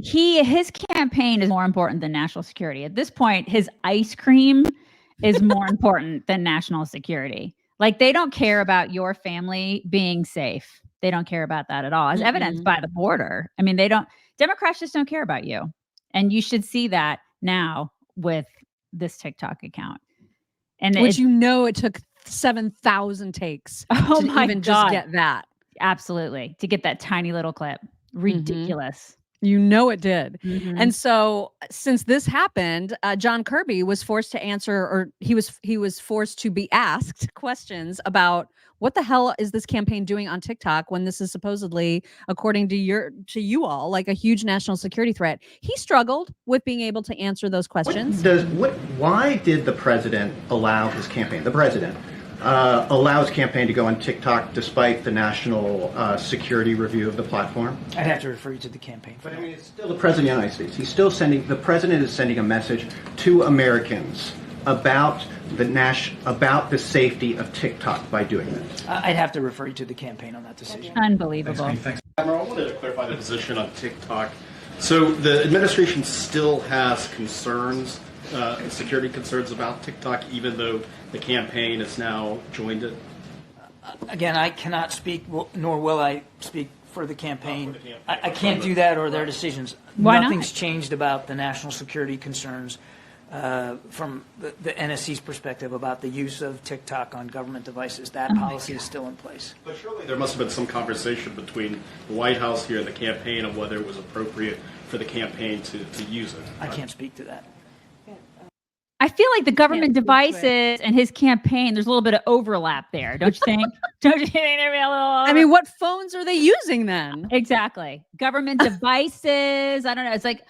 his campaign is more important than national security. At this point, his ice cream is more important than national security. Like, they don't care about your family being safe. They don't care about that at all, as evidenced by the border. I mean, Democrats just don't care about you. And you should see that now with this TikTok account. And Which it took 7,000 takes to even just get that. Absolutely. To get that tiny little clip. Ridiculous. It did. Mhm. And so since this happened, John Kirby was forced to answer, or he was forced to be asked questions about what the hell is this campaign doing on TikTok when this is supposedly, according to you all, like a huge national security threat. He struggled with being able to answer those questions. Why did the president allow his campaign, the president, allow his campaign to go on TikTok despite the national security review of the platform? I'd have to refer you to the campaign. But I mean, it's still the President of the United States. The President is sending a message to Americans about the safety of TikTok by doing this. I'd have to refer you to the campaign on that decision. Unbelievable. Thanks. Admiral, I wanted to clarify the position on TikTok. So the administration still has concerns, security concerns about TikTok, even though the campaign has now joined it? Again, I cannot speak, nor will I speak for the campaign. I can't do that or their decisions. Why not? Nothing's changed about the national security concerns from the NSC's perspective about the use of TikTok on government devices. That policy is still in place. But surely there must have been some conversation between the White House here and the campaign on whether it was appropriate for the campaign to use it. I can't speak to that. I feel like the government devices and his campaign, there's a little bit of overlap there, don't you think? Don't you think there'd be a little I mean, what phones are they using then? Exactly. Government devices. I don't know. It's like,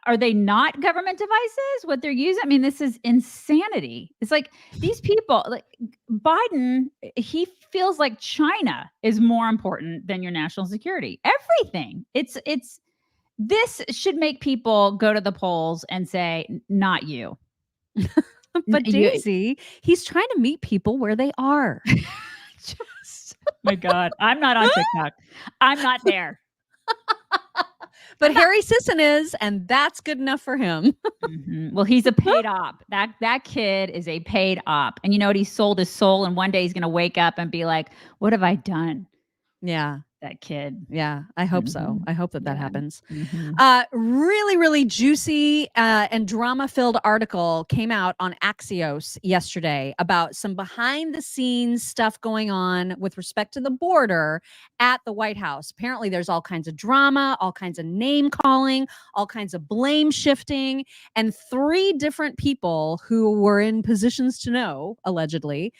are they not government devices? What they're using? I mean, this is insanity. It's like these people, like Biden, he feels like China is more important than your national security. Everything. This should make people go to the polls and say, not you. But Daisy, he's trying to meet people where they are. My God, I'm not on TikTok. I'm not there. But Harry Sisson is, and that's good enough for him. Well, he's a paid op. That kid is a paid op. And you know what? He sold his soul, and one day he's going to wake up and be like, what have I done? Yeah. That kid. Yeah, I hope so. I hope that happens. Really, really juicy and drama-filled article came out on Axios yesterday about some behind-the-scenes stuff going on with respect to the border at the White House. Apparently, there's all kinds of drama, all kinds of name-calling, all kinds of blame-shifting, and 3 different people who were in positions to know, allegedly,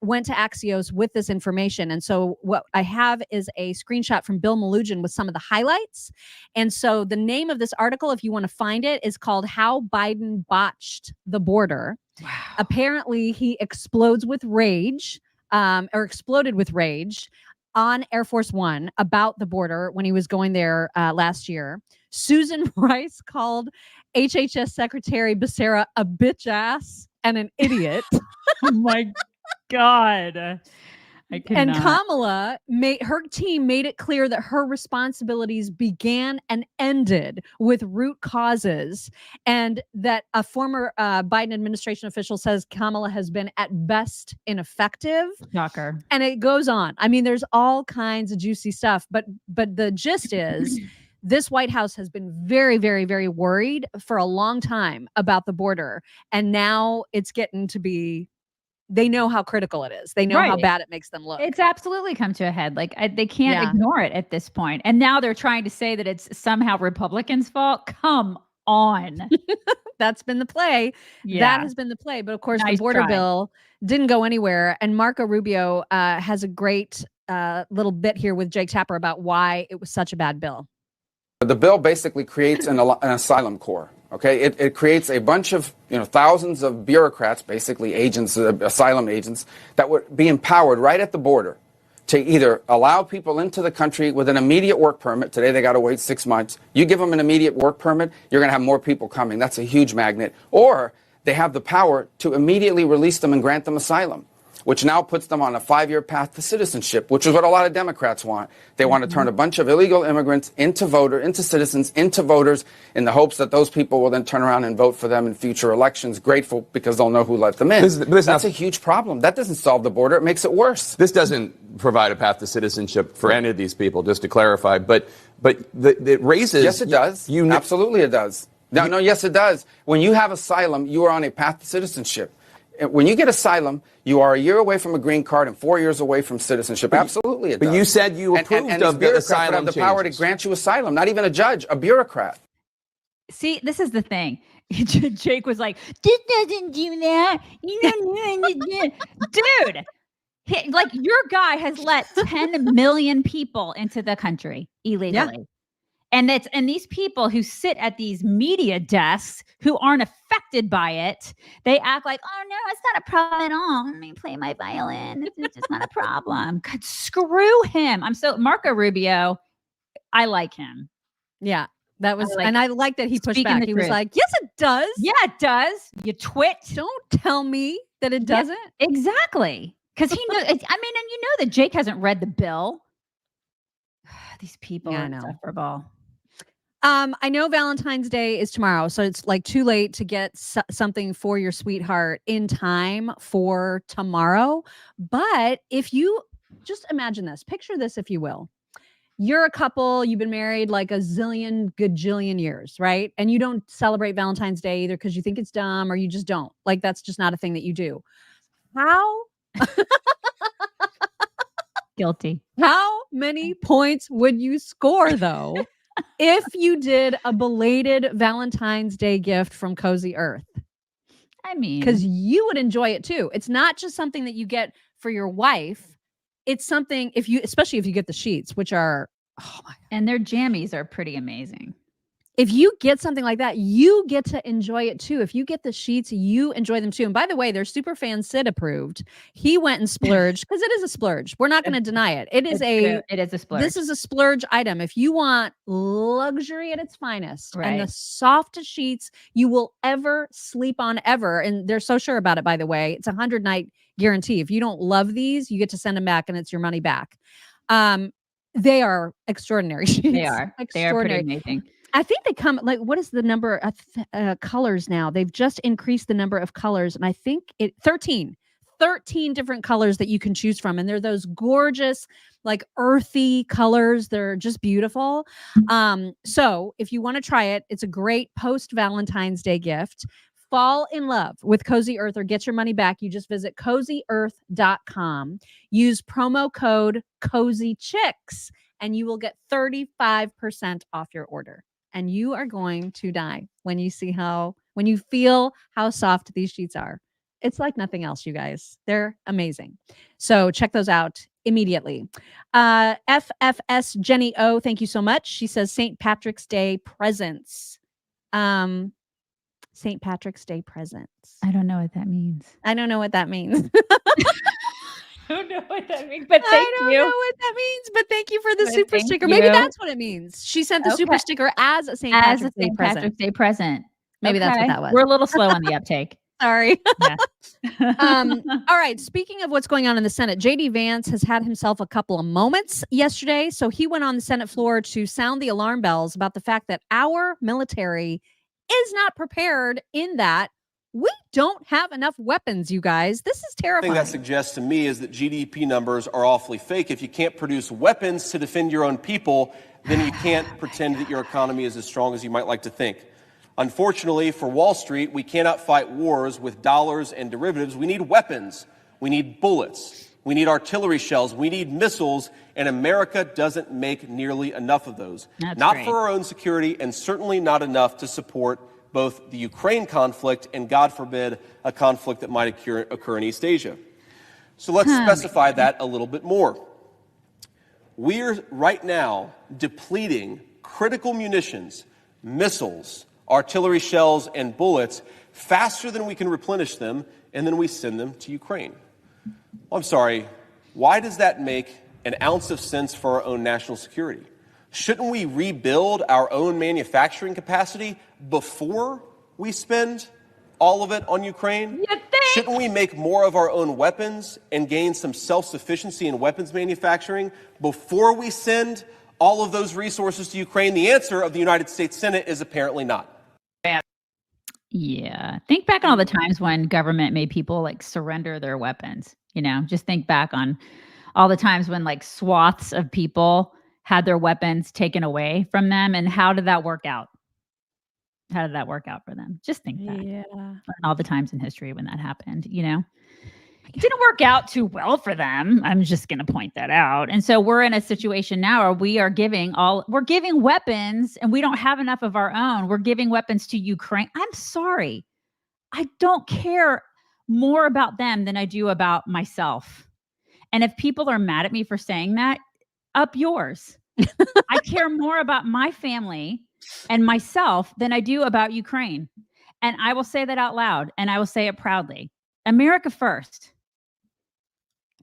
went to Axios with this information. And so what I have is a screenshot from Bill Malugin with some of the highlights. And so the name of this article, if you want to find it, is called How Biden Botched the Border. Wow. Apparently, he explodes with rage, or exploded with rage on Air Force One about the border when he was going there last year. Susan Rice called HHS Secretary Becerra a bitch ass and an idiot. Oh my God. And Kamala her team made it clear that her responsibilities began and ended with root causes, and that a former Biden administration official says Kamala has been at best ineffective. Shocker. And it goes on. I mean, there's all kinds of juicy stuff, but the gist is this White House has been very, very, very worried for a long time about the border, and now it's getting to be. They know how critical it is. They know how bad it makes them look. It's absolutely come to a head. Like they can't ignore it at this point. And now they're trying to say that it's somehow Republicans' fault. Come on. That's been the play. Yeah. That has been the play. But of course, the border bill didn't go anywhere. And Marco Rubio has a great little bit here with Jake Tapper about why it was such a bad bill. The bill basically creates an asylum corps. Okay, it creates a bunch of thousands of bureaucrats, basically agents, asylum agents, that would be empowered right at the border to either allow people into the country with an immediate work permit. Today they got to wait 6 months. You give them an immediate work permit, you're going to have more people coming. That's a huge magnet. Or they have the power to immediately release them and grant them asylum, which now puts them on a 5-year path to citizenship, which is what a lot of Democrats want. They want to turn a bunch of illegal immigrants into citizens, into voters, in the hopes that those people will then turn around and vote for them in future elections, grateful because they'll know who let them in. That's a huge problem. That doesn't solve the border. It makes it worse. This doesn't provide a path to citizenship for any of these people, just to clarify. But it raises... Yes, it does. Absolutely it does. No, yes, it does. When you have asylum, you are on a path to citizenship. When you get asylum, you are a year away from a green card and 4 years away from citizenship. Absolutely, it does. But you said you approved of the asylum have the power to grant you asylum. Not even a judge, a bureaucrat. See, this is the thing. Jake was like, "This doesn't do that." Dude, your guy has let 10 million people into the country illegally. And these people who sit at these media desks who aren't affected by it, they act like, oh no, it's not a problem at all. Let me play my violin. It's just not a problem. God, screw him. Marco Rubio, I like him. Yeah. That was, like and I like that he pushed speaking back. the He was truth. like, yes, it does. Yeah, it does. You twit. Don't tell me that it doesn't. Yeah, exactly. Because he knows, I mean, and you know that Jake hasn't read the bill. These people are insufferable. I know Valentine's Day is tomorrow, so it's like too late to get something for your sweetheart in time for tomorrow. But if you just imagine this, picture this, if you will. You're a couple, you've been married like a gajillion years, right? And you don't celebrate Valentine's Day either because you think it's dumb or you just don't. Like, that's just not a thing that you do. How? Guilty. How many points would you score, though, if you did a belated Valentine's Day gift from Cozy Earth? I mean, because you would enjoy it too. It's not just something that you get for your wife. It's something, especially if you get the sheets, which are, and their jammies are pretty amazing. If you get something like that, you get to enjoy it too. If you get the sheets, you enjoy them too. And by the way, they're Superfan Sid approved. He went and splurged because it is a splurge. We're not going to deny it. It is a splurge. This is a splurge item. If you want luxury at its finest and the softest sheets you will ever sleep on ever, and they're so sure about it, by the way, it's 100-night guarantee. If you don't love these, you get to send them back and it's your money back. They are extraordinary sheets. They are. They are pretty amazing. I think they come, like, what is the number of colors now? They've just increased the number of colors. And I think 13 different colors that you can choose from. And they're those gorgeous, like, earthy colors. They're just beautiful. So if you want to try it, it's a great post-Valentine's Day gift. Fall in love with Cozy Earth or get your money back. You just visit CozyEarth.com. Use promo code CozyChicks and you will get 35% off your order. And you are going to die when you feel how soft these sheets are. It's like nothing else, you guys. They're amazing. So check those out immediately. FFS Jenny O, thank you so much. She says St. Patrick's Day presents. St. Patrick's Day presents. I don't know what that means. I don't know what that means. I don't know what that means, but thank you. I don't know what that means, but thank you for the super sticker. Maybe that's what it means. She sent the super sticker as a St. Patrick's Day present. Maybe that's what that was. We're a little slow on the uptake. Sorry. Yeah. All right. Speaking of what's going on in the Senate, JD Vance has had himself a couple of moments yesterday. So he went on the Senate floor to sound the alarm bells about the fact that our military is not prepared in that we don't have enough weapons, you guys. This is terrifying. The thing that suggests to me is that GDP numbers are awfully fake. If you can't produce weapons to defend your own people, then you can't pretend that your economy is as strong as you might like to think. Unfortunately, for Wall Street, we cannot fight wars with dollars and derivatives. We need weapons. We need bullets. We need artillery shells. We need missiles. And America doesn't make nearly enough of those. Not for our own security, and certainly not enough to support both the Ukraine conflict and, God forbid, a conflict that might occur in East Asia. So let's specify that a little bit more. We're right now depleting critical munitions, missiles, artillery shells, and bullets faster than we can replenish them, and then we send them to Ukraine. Well, I'm sorry, why does that make an ounce of sense for our own national security? Shouldn't we rebuild our own manufacturing capacity before we spend all of it on Ukraine? Shouldn't we make more of our own weapons and gain some self-sufficiency in weapons manufacturing before we send all of those resources to Ukraine? The answer of the United States Senate is apparently not. Yeah. Think back on all the times when government made people like surrender their weapons. You know, just think back on all the times when like swaths of people had their weapons taken away from them. And how did that work out? How did that work out for them? Just think back. Yeah. All the times in history when that happened, you know, it didn't work out too well for them. I'm just going to point that out. And so we're in a situation now where we're giving weapons and we don't have enough of our own. We're giving weapons to Ukraine. I'm sorry. I don't care more about them than I do about myself. And if people are mad at me for saying that, up yours. I care more about my family and myself than I do about Ukraine. And I will say that out loud, and I will say it proudly. America first.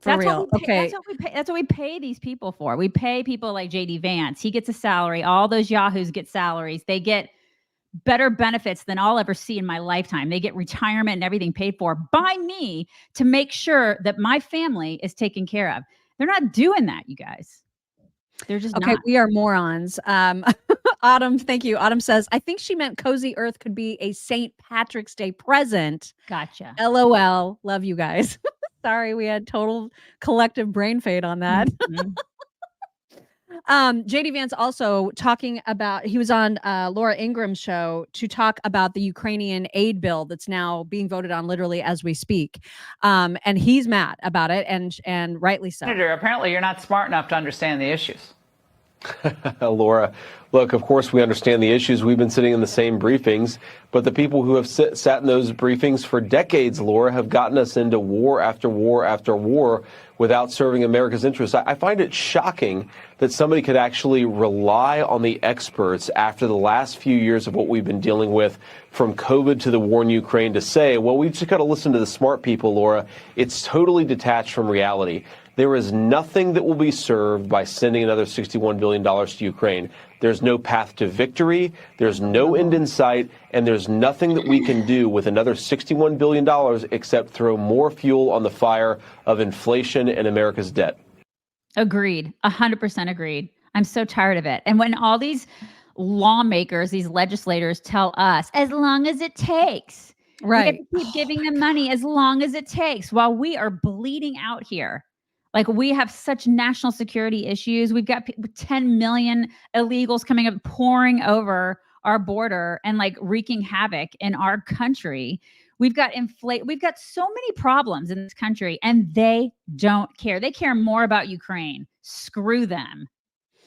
For real. Okay. That's what we pay these people for. We pay people like JD Vance. He gets a salary. All those yahoos get salaries. They get better benefits than I'll ever see in my lifetime. They get retirement and everything paid for by me to make sure that my family is taken care of. They're not doing that, you guys. They're just okay. not. We are morons. Autumn, thank you. Autumn says, I think she meant Cozy Earth could be a St. Patrick's Day present. Gotcha. LOL. Love you guys. Sorry, we had total collective brain fade on that. JD Vance also talking about, he was on Laura Ingram's show to talk about the Ukrainian aid bill that's now being voted on literally as we speak. And he's mad about it, and rightly so. Senator, apparently you're not smart enough to understand the issues. Laura, look, of course we understand the issues. We've been sitting in the same briefings, but the people who have sat in those briefings for decades, Laura, have gotten us into war after war after war without serving America's interests. I find it shocking that somebody could actually rely on the experts after the last few years of what we've been dealing with, from COVID to the war in Ukraine, to say, well, we've just got to listen to the smart people, Laura. It's totally detached from reality. There is nothing that will be served by sending another $61 billion to Ukraine. There's no path to victory. There's no end in sight. And there's nothing that we can do with another $61 billion except throw more fuel on the fire of inflation and America's debt. Agreed. 100% agreed. I'm so tired of it. And when all these lawmakers, these legislators tell us, as long as it takes, right, we have to keep giving them money as long as it takes, while we are bleeding out here. Like, we have such national security issues. We've got 10 million illegals coming up, pouring over our border and like wreaking havoc in our country. We've got We've got so many problems in this country, and they don't care. They care more about Ukraine. Screw them.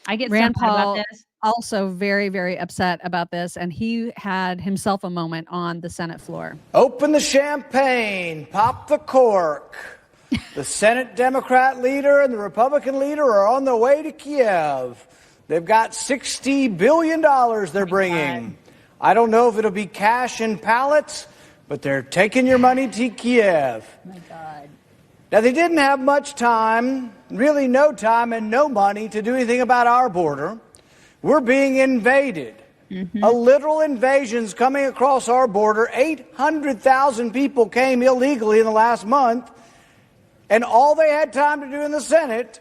I get Rand so mad Paul about this. Also very, very upset about this, and he had himself a moment on the Senate floor. Open the champagne, pop the cork. The Senate Democrat leader and the Republican leader are on their way to Kiev. They've got $60 billion they're bringing. I don't know if it'll be cash in pallets, but they're taking your money to Kiev. Oh my God. Now, they didn't have much time, really no time and no money to do anything about our border. We're being invaded. A literal invasion's coming across our border. 800,000 people came illegally in the last month. And all they had time to do in the Senate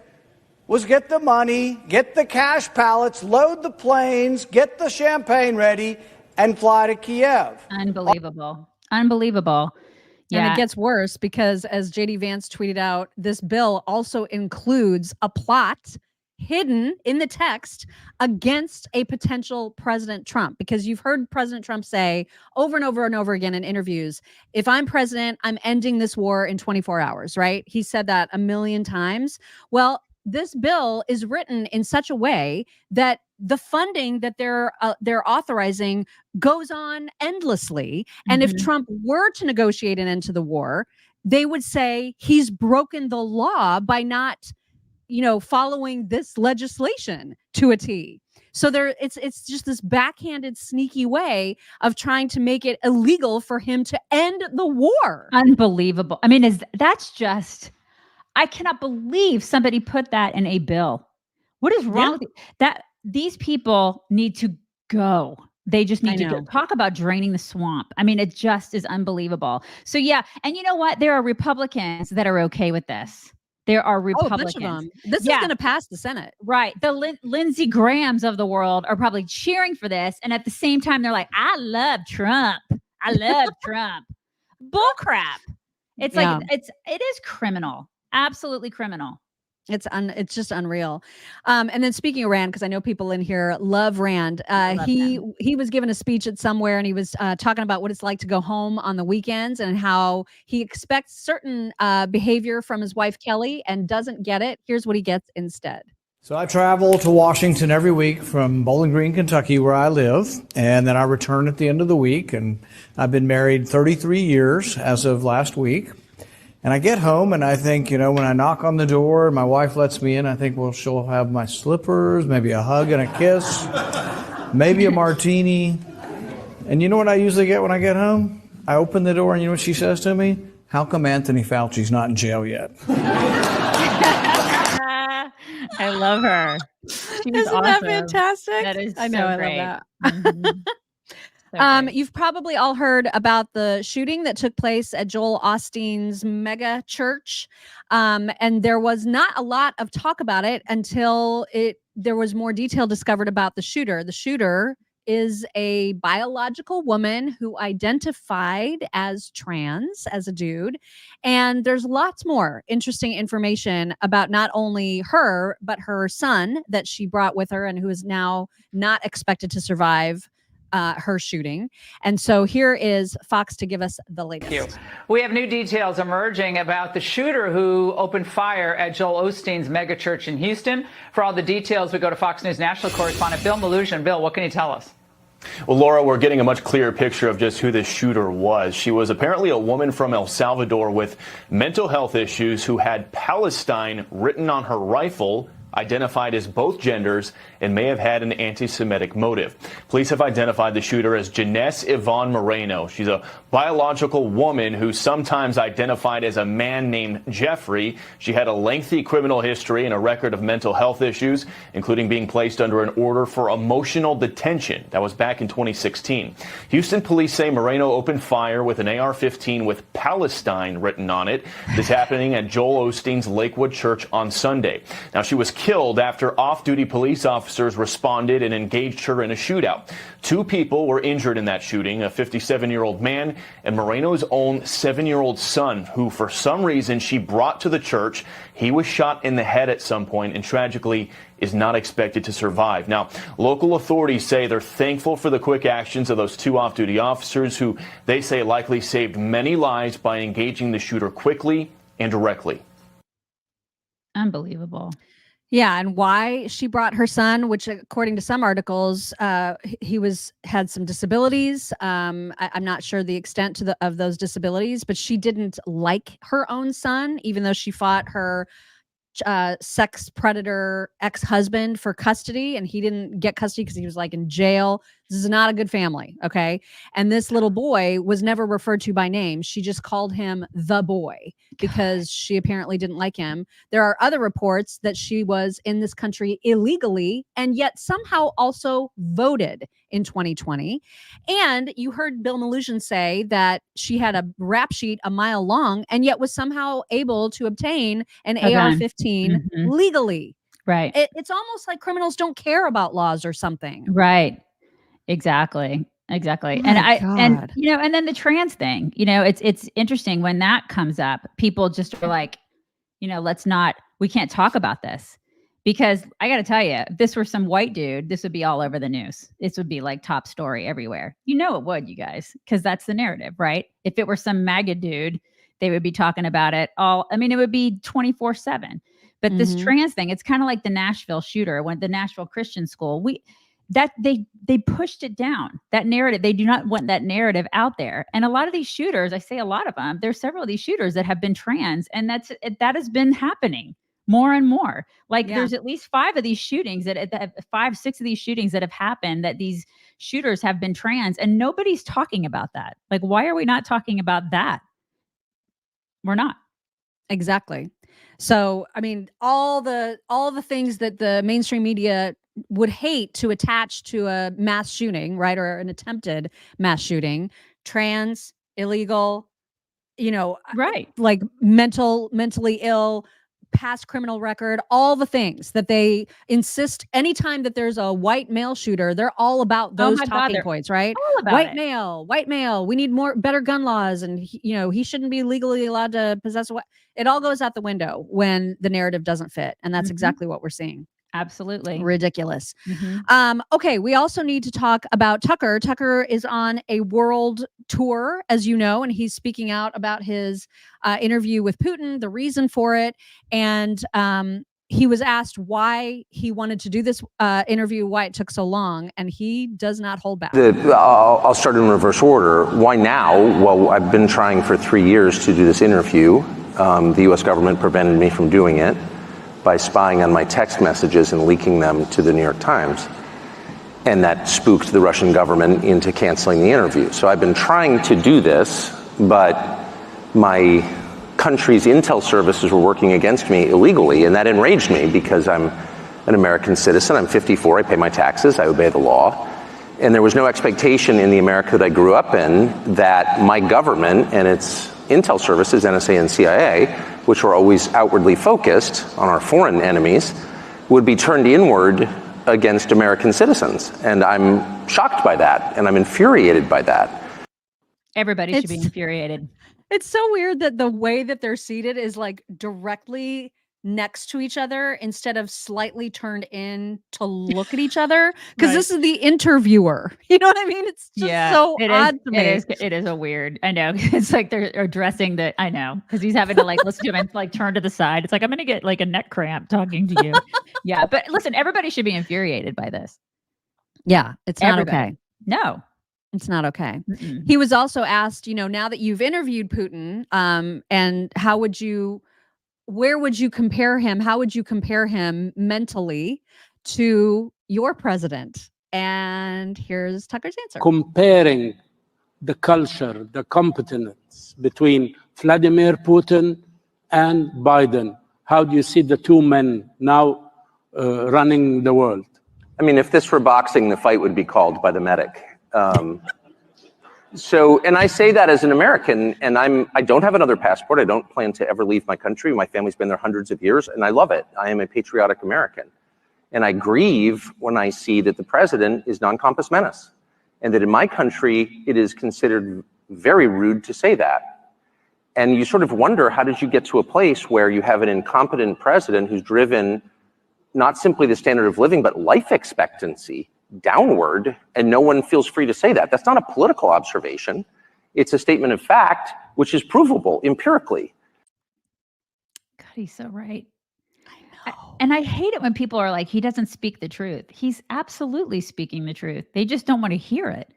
was get the money, get the cash pallets, load the planes, get the champagne ready, and fly to Kiev. Unbelievable. Unbelievable. Yeah. And it gets worse because, as JD Vance tweeted out, this bill also includes a plot hidden in the text against a potential President Trump, because you've heard President Trump say over and over and over again in interviews, if I'm president, I'm ending this war in 24 hours, right? He said that a million times. Well, this bill is written in such a way that the funding that they're authorizing goes on endlessly. And if Trump were to negotiate an end to the war, they would say he's broken the law by not, following this legislation to a T. So it's just this backhanded, sneaky way of trying to make it illegal for him to end the war. Unbelievable. I mean, that's just, I cannot believe somebody put that in a bill. What is wrong with that? These people need to go. They just need to go. Talk about draining the swamp. I mean, it just is unbelievable. So yeah. And you know what? There are Republicans that are okay with this. There are Republicans. A bunch of them. This is going to pass the Senate. Right. The Lindsey Grahams of the world are probably cheering for this. And at the same time, they're like, I love Trump. I love Trump. Bull crap. It's like, it is criminal. Absolutely criminal. It's just unreal. And then speaking of Rand, because I know people in here love Rand, he was given a speech at somewhere, and he was talking about what it's like to go home on the weekends and how he expects certain behavior from his wife Kelly and doesn't get it. Here's what he gets instead. So I travel to Washington every week from Bowling Green, Kentucky, where I live, and then I return at the end of the week. And I've been married 33 years as of last week. And I get home and I think, you know, when I knock on the door and my wife lets me in, I think, well, she'll have my slippers, maybe a hug and a kiss, maybe a martini. And you know what I usually get when I get home? I open the door and you know what she says to me? How come Anthony Fauci's not in jail yet? I love her. Isn't that fantastic? That is I know, so I great. love that. You've probably all heard about the shooting that took place at Joel Osteen's Megachurch. And there was not a lot of talk about it until there was more detail discovered about the shooter. The shooter is a biological woman who identified as trans, as a dude. And there's lots more interesting information about not only her, but her son that she brought with her and who is now not expected to survive her shooting. And so here is Fox to give us the latest. We have new details emerging about the shooter who opened fire at Joel Osteen's megachurch in Houston. For all the details, we go to Fox News national correspondent Bill Melugin. Bill, what can you tell us? Well, Laura, we're getting a much clearer picture of just who this shooter was. She was apparently a woman from El Salvador with mental health issues who had Palestine written on her rifle, identified as both genders, and may have had an anti-Semitic motive. Police have identified the shooter as Janess Yvonne Moreno. She's a biological woman who sometimes identified as a man named Jeffrey. She had a lengthy criminal history and a record of mental health issues, including being placed under an order for emotional detention. That was back in 2016. Houston police say Moreno opened fire with an AR-15 with Palestine written on it. This happening at Joel Osteen's Lakewood Church on Sunday. Now, she was killed after off-duty police officers responded and engaged her in a shootout. 2 people were injured in that shooting, a 57-year-old man and Moreno's own 7-year-old son, who for some reason she brought to the church. He was shot in the head at some point and tragically is not expected to survive. Now, local authorities say they're thankful for the quick actions of those 2 off-duty officers who they say likely saved many lives by engaging the shooter quickly and directly. Unbelievable. Yeah, and why she brought her son, which according to some articles, he had some disabilities. I'm not sure the extent of those disabilities, but she didn't like her own son, even though she fought her sex predator ex-husband for custody, and he didn't get custody because he was like in jail. This is not a good family, okay? And this little boy was never referred to by name. She just called him the boy because she apparently didn't like him. There are other reports that she was in this country illegally and yet somehow also voted in 2020. And you heard Bill Melugin say that she had a rap sheet a mile long and yet was somehow able to obtain an AR-15 legally. Right. It's almost like criminals don't care about laws or something. Right. Exactly. Exactly. Oh and you know, and then the trans thing, you know, it's interesting when that comes up, people just are like, you know, we can't talk about this, because I got to tell you, if this were some white dude, this would be all over the news. This would be like top story everywhere. You know, it would, you guys, because that's the narrative, right? If it were some MAGA dude, they would be talking about it it would be 24/7. But this trans thing, it's kind of like the Nashville shooter, when the Nashville Christian school, they pushed it down, that narrative. They do not want that narrative out there. And a lot of these shooters, I say a lot of them, there's several of these shooters that have been trans, and that has been happening more and more. Like there's at least 5 of these shootings that 5-6 of these shootings that have happened that these shooters have been trans, and nobody's talking about that. Like, why are we not talking about that? We're not. Exactly. So, I mean, all the things that the mainstream media would hate to attach to a mass shooting, right? Or an attempted mass shooting, trans, illegal, you know, right. Like mentally ill, past criminal record, all the things that they insist anytime that there's a white male shooter, they're all about those talking points, right? All about white male, we need better gun laws. And he shouldn't be legally allowed to possess a weapon. It all goes out the window when the narrative doesn't fit. And that's exactly what we're seeing. Absolutely. Ridiculous. Okay. We also need to talk about Tucker. Tucker is on a world tour, as you know, and he's speaking out about his interview with Putin, the reason for it. And he was asked why he wanted to do this interview, why it took so long, and he does not hold back. I'll start in reverse order. Why now? Well, I've been trying for 3 years to do this interview. The U.S. government prevented me from doing it by spying on my text messages and leaking them to the New York Times. And that spooked the Russian government into canceling the interview. So I've been trying to do this, but my country's intel services were working against me illegally, and that enraged me because I'm an American citizen. I'm 54, I pay my taxes, I obey the law. And there was no expectation in the America that I grew up in that my government and its intel services, NSA and CIA, which were always outwardly focused on our foreign enemies, would be turned inward against American citizens. And I'm shocked by that, and I'm infuriated by that. Everybody should be infuriated. It's so weird that the way that they're seated is like directly next to each other instead of slightly turned in to look at each other, because this is the interviewer. You know what I mean? It's just so odd to me. It is a weird. I know. It's like they're addressing the. I know, because he's having to like listen to him and like turn to the side. It's like I'm gonna get like a neck cramp talking to you. Yeah, but listen, everybody should be infuriated by this. Yeah, it's not okay. No. It's not okay. He was also asked, now that you've interviewed Putin, and where would you compare him? How would you compare him mentally to your president? And here's Tucker's answer. Comparing the culture, the competence between Vladimir Putin and Biden, how do you see the two men now running the world? I mean, if this were boxing, the fight would be called by the medic. And I say that as an American, and I don't have another passport. I don't plan to ever leave my country. My family's been there hundreds of years, and I love it. I am a patriotic American. And I grieve when I see that the president is non-compos menace, and that in my country, it is considered very rude to say that. And you sort of wonder, how did you get to a place where you have an incompetent president who's driven not simply the standard of living, but life expectancy downward, and no one feels free to say that? That's not a political observation. It's a statement of fact, which is provable empirically. God, he's so right. I know. And I hate it when people are like, he doesn't speak the truth. He's absolutely speaking the truth. They just don't want to hear it.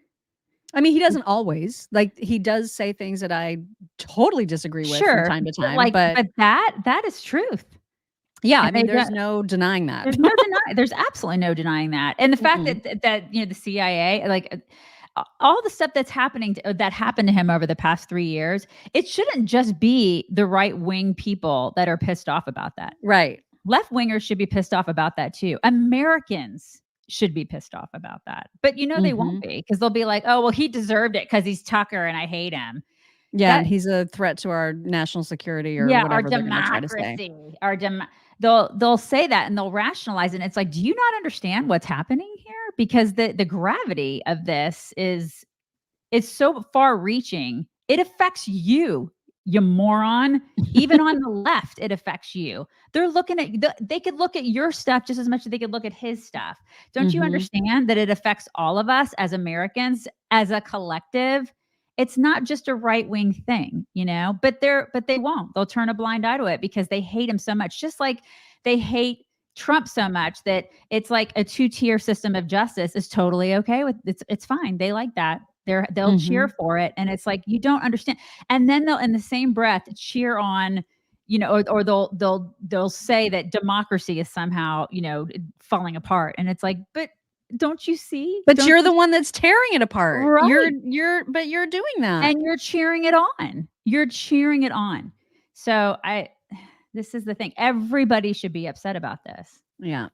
I mean, he doesn't always. Like, he does say things that I totally disagree with from time to time. But that is truth. Yeah, I mean, there's no denying that. There's absolutely no denying that. And the fact that the CIA, like all the stuff that happened to him over the past 3 years, it shouldn't just be the right wing people that are pissed off about that. Right. Left wingers should be pissed off about that too. Americans should be pissed off about that. But they won't be, because they'll be like, oh, well, he deserved it because he's Tucker and I hate him. Yeah, and he's a threat to our national security or whatever our they're going to try to say. They'll say that and they'll rationalize it. And it's like, do you not understand what's happening here? Because the gravity of this is so far reaching. It affects you moron. Even on the left, it affects you. They're looking at they could look at your stuff just as much as they could look at his stuff. Don't you understand that it affects all of us as Americans, as a collective? It's not just a right-wing thing, but they won't. They'll turn a blind eye to it because they hate him so much. Just like they hate Trump so much that it's like a 2-tier system of justice is totally okay with it's fine. They like that. They'll cheer for it. And it's like, you don't understand. And then they'll in the same breath cheer on, or they'll say that democracy is somehow, falling apart. And it's like, but don't you see? But you're the one that's tearing it apart. Right. You're doing that. And you're cheering it on. So this is the thing. Everybody should be upset about this. Yeah.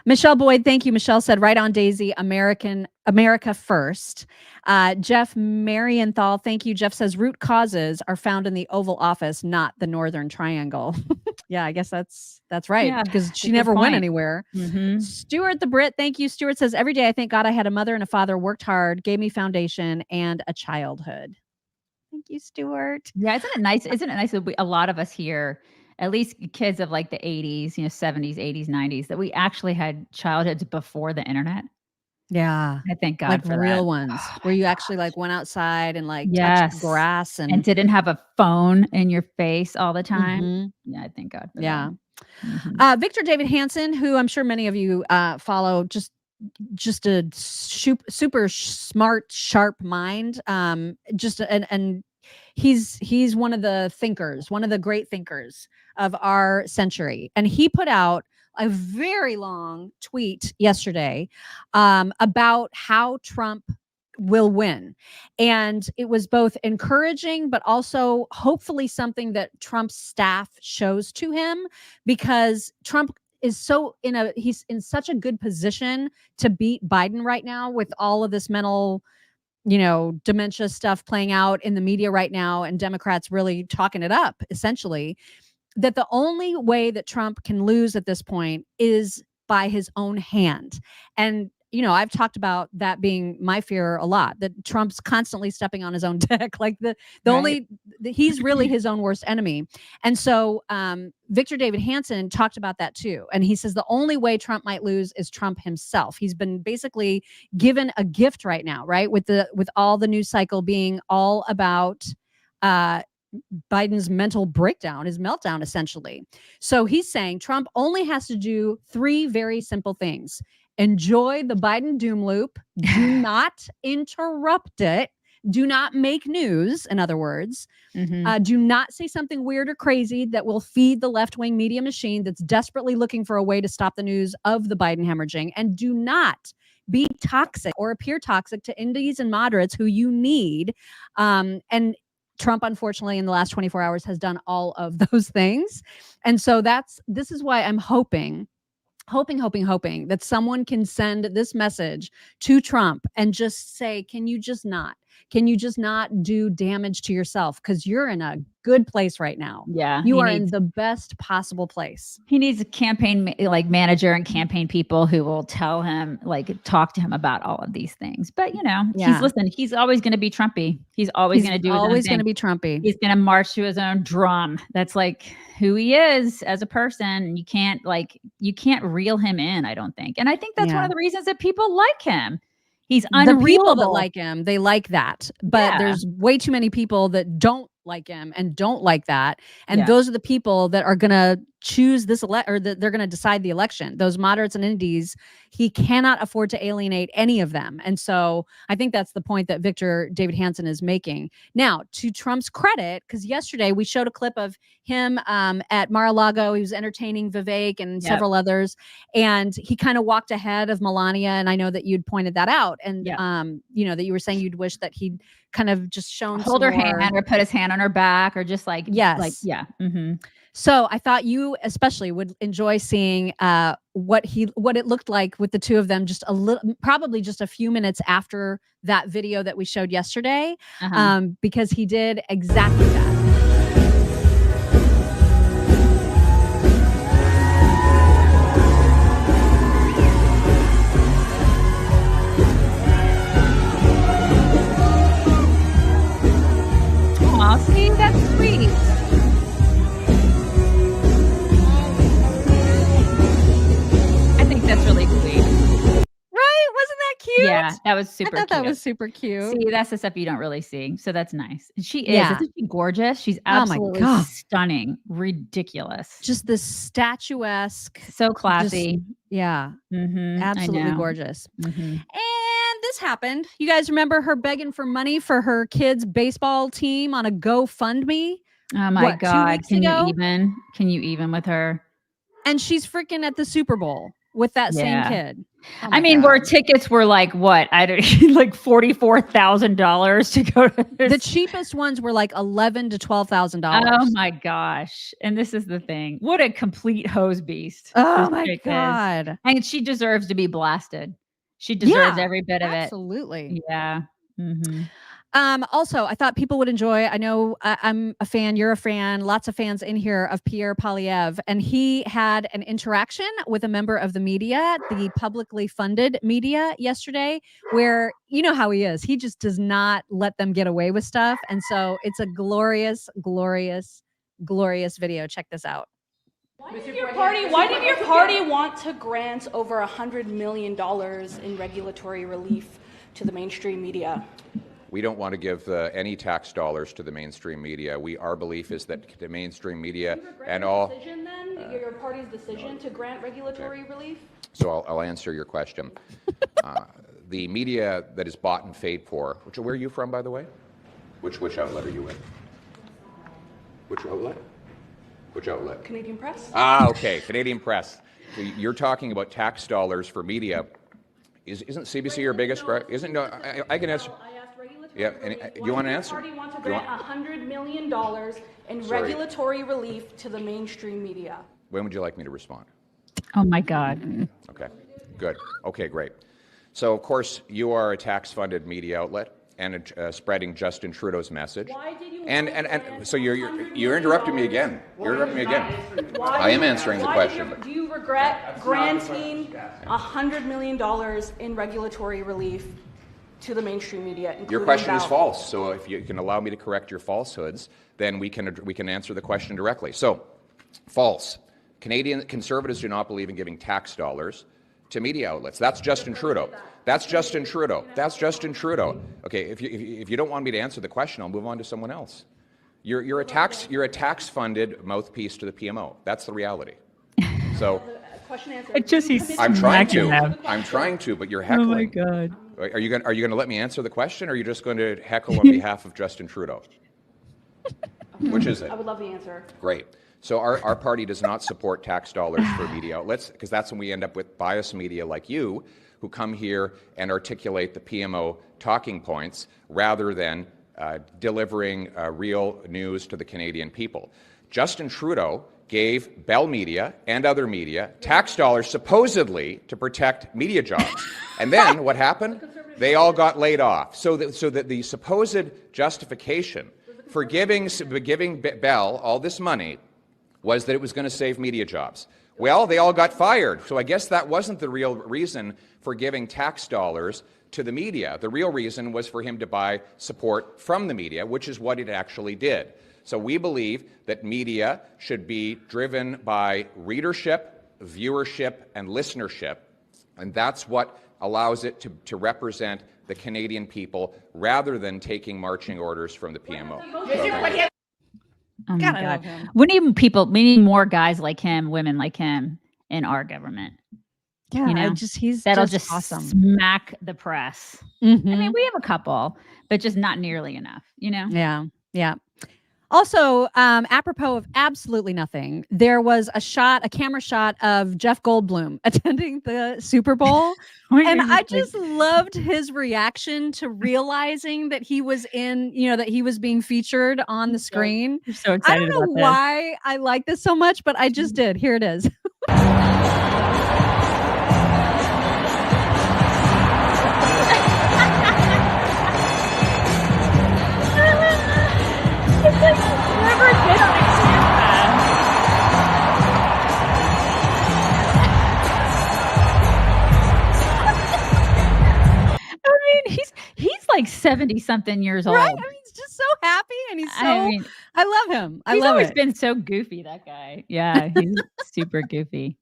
Michelle Boyd, thank you. Michelle said, right on, Daisy, America first. Jeff Marienthal, thank you. Jeff says, root causes are found in the Oval Office, not the Northern Triangle. Yeah, I guess that's right, because she never went anywhere. Stuart the Brit, thank you. Stuart says, every day I thank God I had a mother and a father, worked hard, gave me foundation and a childhood. Thank you, Stuart. Yeah, isn't it nice? That a lot of us here, at least kids of like the 80s, 70s, 80s, 90s, that we actually had childhoods before the internet. Yeah. I thank God like for real that. ones where you actually like went outside and like touched grass and didn't have a phone in your face all the time. Yeah, I thank God for that. Victor David Hansen, who I'm sure many of you follow, just a super smart, sharp mind. And he's one of the thinkers, one of the great thinkers of our century. And he put out a very long tweet yesterday about how Trump will win. And it was both encouraging, but also hopefully something that Trump's staff shows to him, because Trump is he's in such a good position to beat Biden right now with all of this mental, dementia stuff playing out in the media right now, and Democrats really talking it up, essentially, that the only way that Trump can lose at this point is by his own hand. And I've talked about that being my fear a lot, that Trump's constantly stepping on his own deck. Like he's really his own worst enemy. And so Victor David Hanson talked about that too. And he says the only way Trump might lose is Trump himself. He's been basically given a gift right now, right? With all the news cycle being all about Biden's mental breakdown, his meltdown, essentially. So he's saying Trump only has to do 3 very simple things. Enjoy the Biden doom loop. Do not interrupt it. Do not make news, in other words. Do not say something weird or crazy that will feed the left-wing media machine that's desperately looking for a way to stop the news of the Biden hemorrhaging. And do not be toxic or appear toxic to indies and moderates who you need. And Trump, unfortunately, in the last 24 hours has done all of those things. And so this is why I'm hoping that someone can send this message to Trump and just say, can you just not do damage to yourself? Because you're in a good place right now. Yeah. You are in the best possible place. He needs a campaign manager and campaign people who will tell him, talk to him about all of these things. But he's always going to be Trumpy. He's always going to do his own thing. Always going to be Trumpy. He's going to march to his own drum. That's who he is as a person. You can't reel him in, I don't think. And I think that's one of the reasons that people like him. He's unreelable. The people that like him, they like that. But there's way too many people that don't like him and don't like that. And those are the people that are going to choose this or that they're going to decide the election. Those moderates and indies, he cannot afford to alienate any of them. And so I think that's the point that Victor David Hanson is making. Now, to Trump's credit, because yesterday we showed a clip of him at Mar-a-Lago. He was entertaining Vivek and several others. And he kind of walked ahead of Melania. And I know that you'd pointed that out. And, that you were saying you'd wish that he'd kind of just shown hold her hand or put his hand on her back or just So I thought you especially would enjoy seeing what it looked like with the two of them just probably just a few minutes after that video that we showed yesterday, because he did exactly that. Aw, see, that's sweet. That's really sweet. Right? Wasn't that cute? Yeah, that was super cute. I thought that was super cute. See, that's the stuff you don't really see. So that's nice. And she is. Isn't she gorgeous? She's absolutely stunning. Ridiculous. Just this statuesque. So classy. Absolutely gorgeous. And this happened. You guys remember her begging for money for her kids' baseball team on a GoFundMe? Oh my God. Can you even with her? And she's freaking at the Super Bowl with that same kid. Oh where tickets were $44,000 to go to the cheapest ones were $11,000 to $12,000. Oh my gosh. And this is the thing. What a complete hose beast. Oh my God. And she deserves to be blasted. She deserves every bit of it. Absolutely. Yeah. Also, I thought people would enjoy, I know I'm a fan, you're a fan, lots of fans in here of Pierre Poilievre, and he had an interaction with a member of the media, the publicly funded media yesterday, where you know how he is. He just does not let them get away with stuff. And so it's a glorious, glorious, glorious video. Check this out. Why did your party want to grant over $100 million in regulatory relief to the mainstream media? We don't want to give any tax dollars to the mainstream media. Our belief is that the mainstream media and all. Your party's decision to grant regulatory relief? So I'll answer your question. The media that is bought and paid for, where are you from, by the way? Which outlet are you with? Which outlet? Which outlet? Canadian Press. Ah, okay, Canadian Press. So you're talking about tax dollars for media. Isn't CBC your biggest? Isn't no? I can answer. Yeah, and you want to answer? The party want to grant $100 million in regulatory relief to the mainstream media. When would you like me to respond? Oh my God. Okay, good. Okay, great. So of course you are a tax-funded media outlet and spreading Justin Trudeau's message. Why did you and so you're interrupting me again. You're interrupting me again. I am answering the question. Do you regret granting $100 million in regulatory relief to the mainstream media, including Your question is Bell? false. So if you can allow me to correct your falsehoods, then we can answer the question directly. So, false. Canadian Conservatives do not believe in giving tax dollars to media outlets. That's Justin Trudeau. That's Justin Trudeau. That's Justin Trudeau. Okay, if you don't want me to answer the question, I'll move on to someone else. You're a tax-funded mouthpiece to the PMO. That's the reality. So. I'm trying to, but you're heckling. Oh my God. Are you going to let me answer the question, or are you just going to heckle on behalf of Justin Trudeau? Which is it? I would love the answer. Great. So our party does not support tax dollars for media outlets, because that's when we end up with biased media like you, who come here and articulate the PMO talking points rather than delivering real news to the Canadian people. Justin Trudeau gave Bell Media and other media tax dollars supposedly to protect media jobs. And then what happened? They all got laid off. So that the supposed justification for giving Bell all this money was that it was going to save media jobs. Well, they all got fired. So I guess that wasn't the real reason for giving tax dollars to the media. The real reason was for him to buy support from the media, which is what it actually did. So we believe that media should be driven by readership, viewership, and listenership, and that's what allows it to represent the Canadian people rather than taking marching orders from the PMO. Oh my God. We need more guys like him, women like him in our government. Yeah, you know, that'll just awesome. Smack the press. Mm-hmm. I mean, we have a couple, but just not nearly enough, you know? Yeah. Yeah. Also, apropos of absolutely nothing, there was a camera shot of Jeff Goldblum attending the Super Bowl. And I just loved his reaction to realizing that he was that he was being featured on the screen. I'm so excited. I don't know why I like this so much, but I just did. Here it is. It's like never been on a camera. I mean, he's like 70-something years old. Right? I mean, he's just so happy, and he's so. I love him. He's always been so goofy, that guy. Yeah, he's super goofy.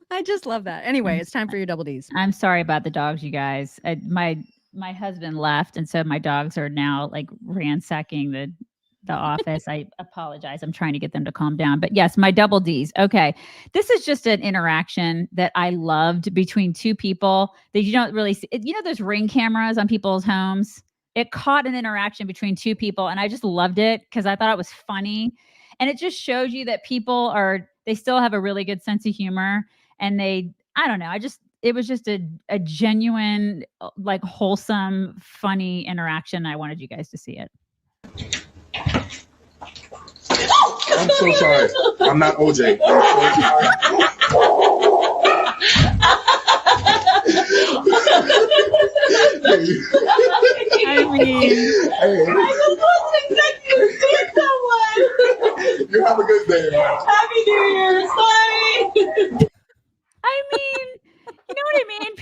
I just love that. Anyway, it's time for your double Ds. I'm sorry about the dogs, you guys. My husband left, and so my dogs are now like ransacking the office. I apologize. I'm trying to get them to calm down. But yes, my double Ds. Okay. This is just an interaction that I loved between two people that you don't really see. You know, there's Ring cameras on people's homes. It caught an interaction between two people, and I just loved it because I thought it was funny. And it just shows you that they still have a really good sense of humor. And I don't know. It was just a genuine, like wholesome, funny interaction. I wanted you guys to see it. I'm so sorry. I'm not OJ. I mean, I wasn't expecting to see someone. You have a good day, man. Happy New Year. Sorry. I mean, you know what I mean?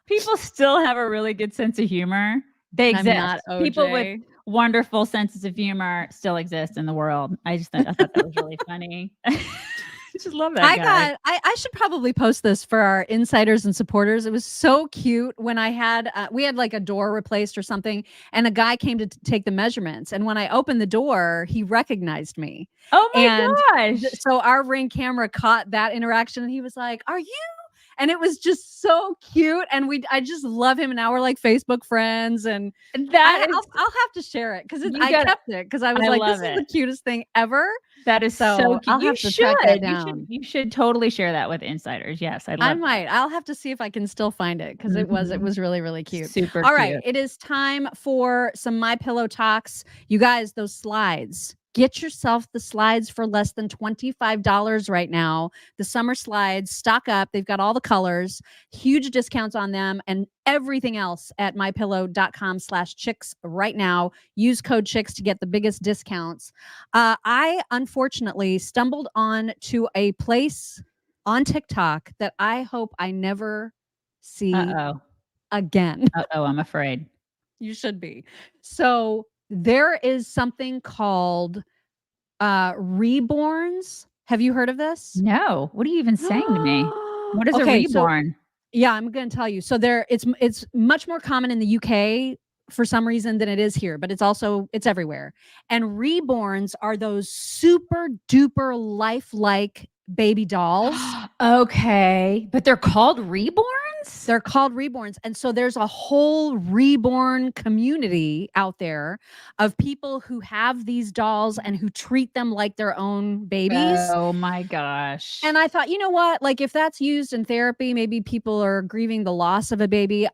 People still have a really good sense of humor. They exist. I'm not OJ. People with wonderful senses of humor still exist in the world. I thought that was really funny. I just love that guy. I should probably post this for our insiders and supporters. It was so cute when we had like a door replaced or something, and a guy came to take the measurements. And when I opened the door, he recognized me. Oh my gosh. So our Ring camera caught that interaction, and he was like, "Are you?" and it was just so cute. And I just love him. And now we're like Facebook friends, and I'll have to share it because I kept it because I was like, this is the cutest thing ever. That is so cute. I'll have to track that down. You should totally share that with insiders. Yes, I might. I'll have to see if I can still find it because it was really, really cute. Super All right, cute. it is time for some My Pillow Toks. You guys, those slides. Get yourself the slides for less than $25 right now. The summer slides, stock up. They've got all the colors, huge discounts on them, and everything else at mypillow.com/chicks right now. Use code chicks to get the biggest discounts. I unfortunately stumbled on to a place on TikTok that I hope I never see again. I'm afraid. You should be. So there is something called reborns. Have you heard of this? No. What are you even saying to me? What is a reborn? Yeah, I'm going to tell you. So it's much more common in the UK for some reason than it is here, but it's everywhere. And reborns are those super duper lifelike baby dolls. Okay. But they're called reborns? They're called reborns. And so there's a whole reborn community out there of people who have these dolls and who treat them like their own babies. Oh my gosh. And I thought, you know what? Like if that's used in therapy, maybe people are grieving the loss of a baby.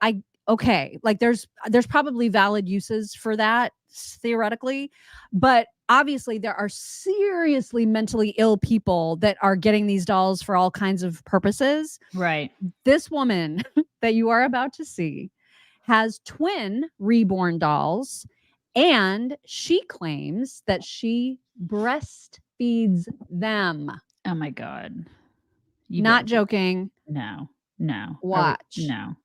Okay. Like there's probably valid uses for that theoretically, but obviously there are seriously mentally ill people that are getting these dolls for all kinds of purposes. Right. This woman that you are about to see has twin reborn dolls, and she claims that she breastfeeds them. Oh my God. Not joking. No. Watch. No.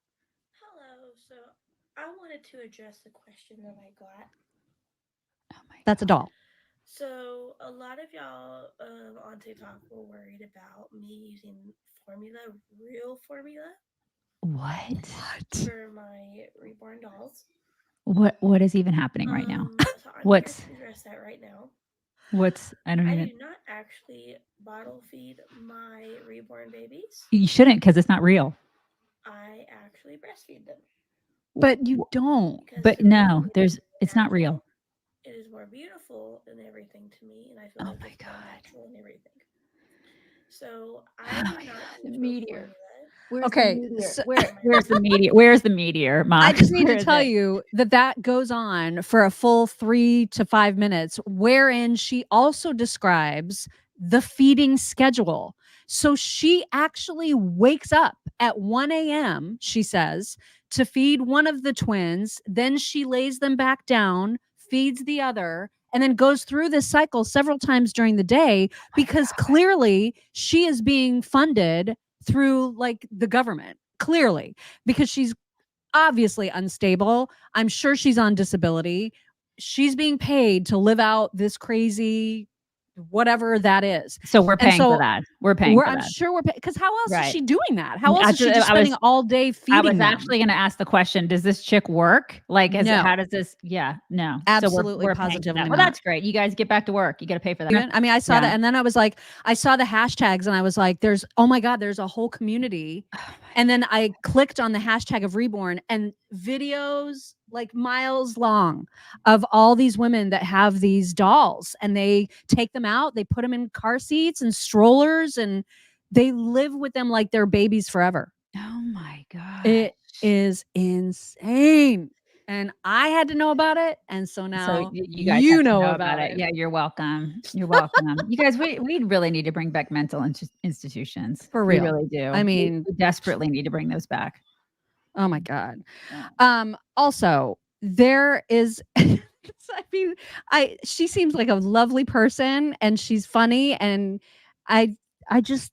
Hello. So I wanted to address the question that I got. That's a doll. So a lot of y'all on TikTok were worried about me using real formula. What? For my reborn dolls. What is even happening right now? So I'm here to address that right now. I do not actually bottle feed my reborn babies. You shouldn't because it's not real. I actually breastfeed them. But you don't. But no, it's not real. It is more beautiful and everything to me, and I feel like it's more natural and everything. So I do not the meteor. Where's the meteor? Where's the meteor, Mom? I just need to tell you that goes on for a full 3 to 5 minutes, wherein she also describes the feeding schedule. So she actually wakes up at 1 a.m., she says, to feed one of the twins. Then she lays them back down, feeds the other, and then goes through this cycle several times during the day because clearly she is being funded through like the government, clearly, because she's obviously unstable. I'm sure she's on disability. She's being paid to live out this crazy whatever that is. So we're paying for that. We're paying for that. I'm sure we're paying because how else Right. is she doing that? How else is she just spending all day feeding I was them? actually going to ask the question, does this chick work? Like, No. how does this? Yeah, no. Absolutely, so we're paying for positively that. Well, not. that's great. You guys get back to work. You got to pay for that. I mean, I saw Yeah. that, and then I was like, I saw the hashtags, and I was like, oh my God, there's a whole community. And then I clicked on the hashtag of Reborn, and videos like miles long of all these women that have these dolls, and they take them out, they put them in car seats and strollers, and they live with them like they're babies forever. Oh my God. It is insane. And I had to know about it. And so now you guys have to know about it. Yeah, you're welcome. You're welcome. You guys, we really need to bring back mental institutions. For real. We really do. I mean, we desperately need to bring those back. Oh my God. Also, there is she seems like a lovely person, and she's funny, and I just,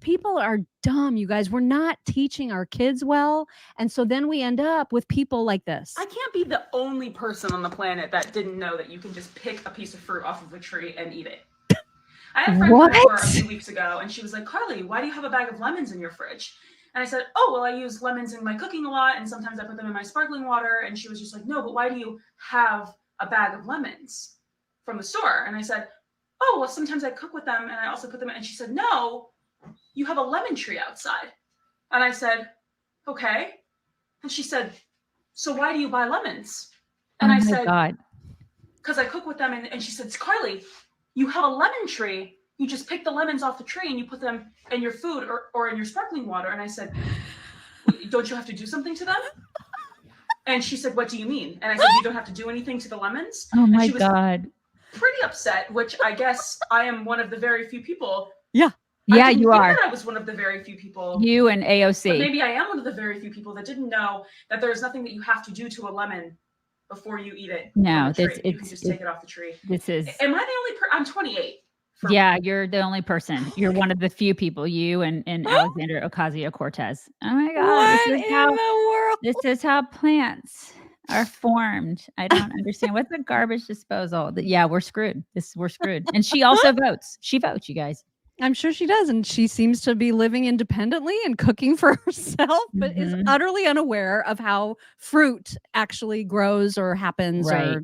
people are dumb, you guys. We're not teaching our kids well, and so then we end up with people like this. I can't be the only person on the planet that didn't know that you can just pick a piece of fruit off of a tree and eat it. I had a friend come over a few weeks ago, and she was like, Carly, why do you have a bag of lemons in your fridge? And I said, oh, well, I use lemons in my cooking a lot, and sometimes I put them in my sparkling water. And she was just like, no, but why do you have a bag of lemons from the store? And I said, oh, well, sometimes I cook with them, and I also put them in. And she said, no, you have a lemon tree outside. And I said, okay. And she said, so why do you buy lemons? And I said, because I cook with them. And she said, Carly, you have a lemon tree. You just pick the lemons off the tree and you put them in your food or in your sparkling water. And I said, don't you have to do something to them? And she said, what do you mean? And I said, you don't have to do anything to the lemons. Oh and my she was God. pretty upset, which I guess I am one of the very few people. Yeah. Yeah, I didn't you think are. that I was one of the very few people. You and AOC. But maybe I am one of the very few people that didn't know that there is nothing that you have to do to a lemon before you eat it. No, you can just take it off the tree. This is. Am I the only person? I'm 28. Yeah, you're the only person. You're one of the few people. You and Alexander Ocasio-Cortez. Oh my God! What in the world? This is how plants are formed. I don't understand. What's a garbage disposal? Yeah, we're screwed. We're screwed. And she also votes. She votes, you guys. I'm sure she does. And she seems to be living independently and cooking for herself, but is utterly unaware of how fruit actually grows or happens. Right.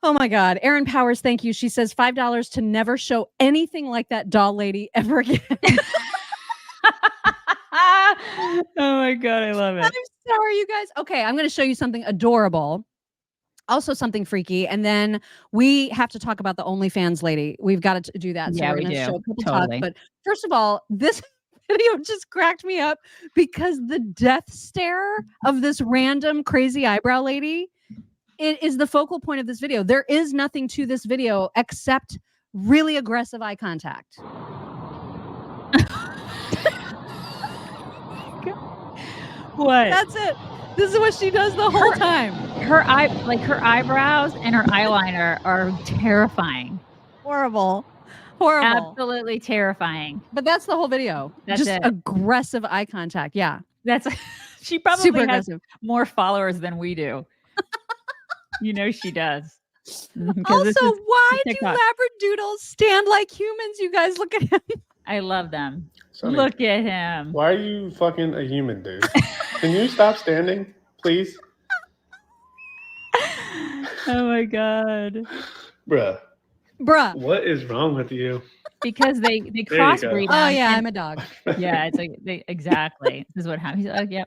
Oh my God. Erin Powers, thank you. She says $5 to never show anything like that doll lady ever again. Oh my God, I love it. I'm sorry, you guys. Okay, I'm going to show you something adorable. Also something freaky. And then we have to talk about the OnlyFans lady. We've got to do that. So Yeah, we're we going to do. show a couple Totally. talks. But first of all, this video just cracked me up because the death stare of this random crazy eyebrow lady, it is the focal point of this video. There is nothing to this video except really aggressive eye contact. What? That's it. This is what she does the whole time. Her eyebrows and her eyeliner are terrifying. Horrible. Horrible. Absolutely terrifying. But that's the whole video. That's just it. aggressive eye contact. Yeah. That's she probably Super has aggressive. more followers than we do. You know she does. Also, why do labradoodles stand like humans? You guys, look at him. I love them. Sonny, Look at him. Why are you fucking a human, dude? Can you stop standing, please? Oh my God. Bruh. What is wrong with you? Because they There you go. crossbreed. Oh them yeah, and- I'm a dog. Yeah, it's like exactly. This is what happens. He's like, yeah,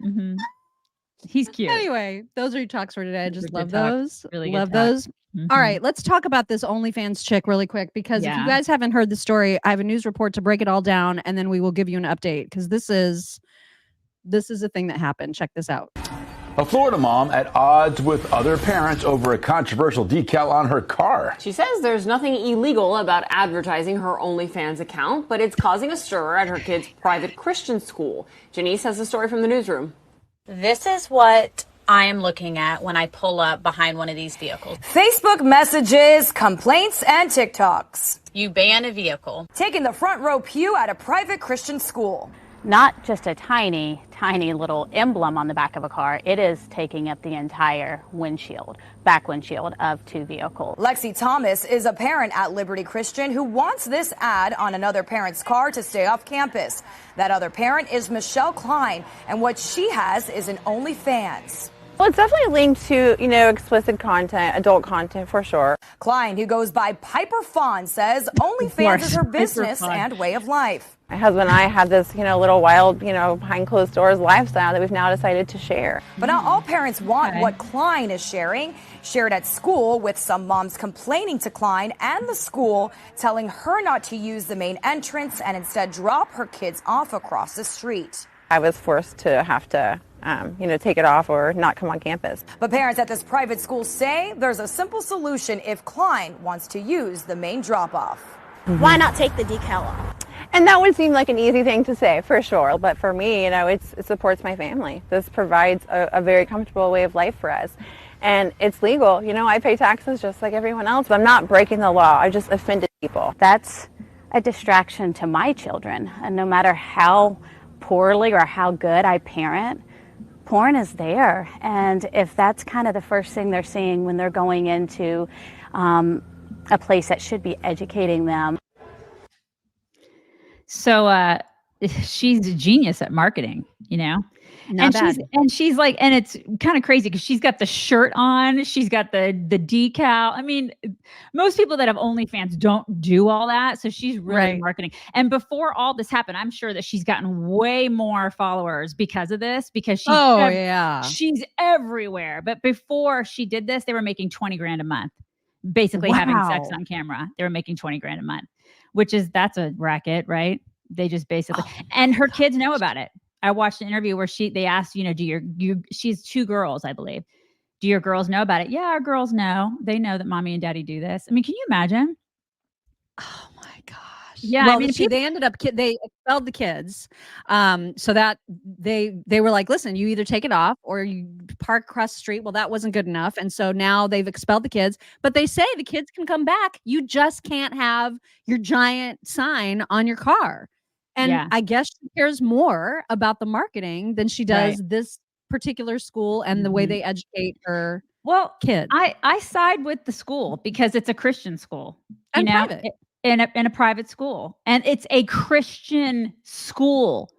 he's cute. Anyway, those are your talks for today. I just Good love talk. those. Really good love talk. those. Mhm. All right, let's talk about this OnlyFans chick really quick because if Yeah. you guys haven't heard the story, I have a news report to break it all down, and then we will give you an update because this is a thing that happened. Check this out. A Florida mom at odds with other parents over a controversial decal on her car. She says there's nothing illegal about advertising her OnlyFans account, but it's causing a stir at her kid's private Christian school. Janice has the story from the newsroom. This is what I am looking at when I pull up behind one of these vehicles. Facebook messages, complaints, and TikToks. You ban a vehicle. Taking the front row pew at a private Christian school. Not just a tiny, tiny little emblem on the back of a car. It is taking up the entire windshield, back windshield of two vehicles. Lexi Thomas is a parent at Liberty Christian who wants this ad on another parent's car to stay off campus. That other parent is Michelle Klein, and what she has is an OnlyFans. Well, it's definitely linked to, explicit content, adult content for sure. Klein, who goes by Piper Fawn, says OnlyFans is her business and way of life. My husband and I have this, little wild, behind closed doors lifestyle that we've now decided to share. But not all parents want what Klein is sharing. Shared at school, with some moms complaining to Klein and the school, telling her not to use the main entrance and instead drop her kids off across the street. I was forced to have to, take it off or not come on campus. But parents at this private school say there's a simple solution if Klein wants to use the main drop-off. Why not take the decal off? And that would seem like an easy thing to say, for sure. But for me, it supports my family. This provides a very comfortable way of life for us. And it's legal. I pay taxes just like everyone else, but I'm not breaking the law. I just offended people. That's a distraction to my children. And no matter how poorly or how good I parent, porn is there. And if that's kind of the first thing they're seeing when they're going into a place that should be educating them. So she's a genius at marketing, Not bad. She's like, and it's kind of crazy because she's got the shirt on, she's got the decal. I mean, most people that have OnlyFans don't do all that, so she's really marketing. And before all this happened, I'm sure that she's gotten way more followers because of this, because she's she's everywhere. But before she did this, they were making 20 grand a month, basically having sex on camera. They were making 20 grand a month, that's a racket, right? They just basically, and her kids know about it. I watched an interview where they asked, she's 2 girls, I believe. Do your girls know about it? Yeah, our girls know. They know that mommy and daddy do this. I mean, can you imagine? Oh my gosh. Yeah. Well, I mean, they ended up, they expelled the kids. So that they were like, listen, you either take it off or you park across the street. Well, that wasn't good enough. And so now they've expelled the kids, but they say the kids can come back. You just can't have your giant sign on your car. And I guess she cares more about the marketing than she does this particular school and the way they educate her kids. I side with the school because it's a Christian school. And private. In a private school. And it's a Christian school.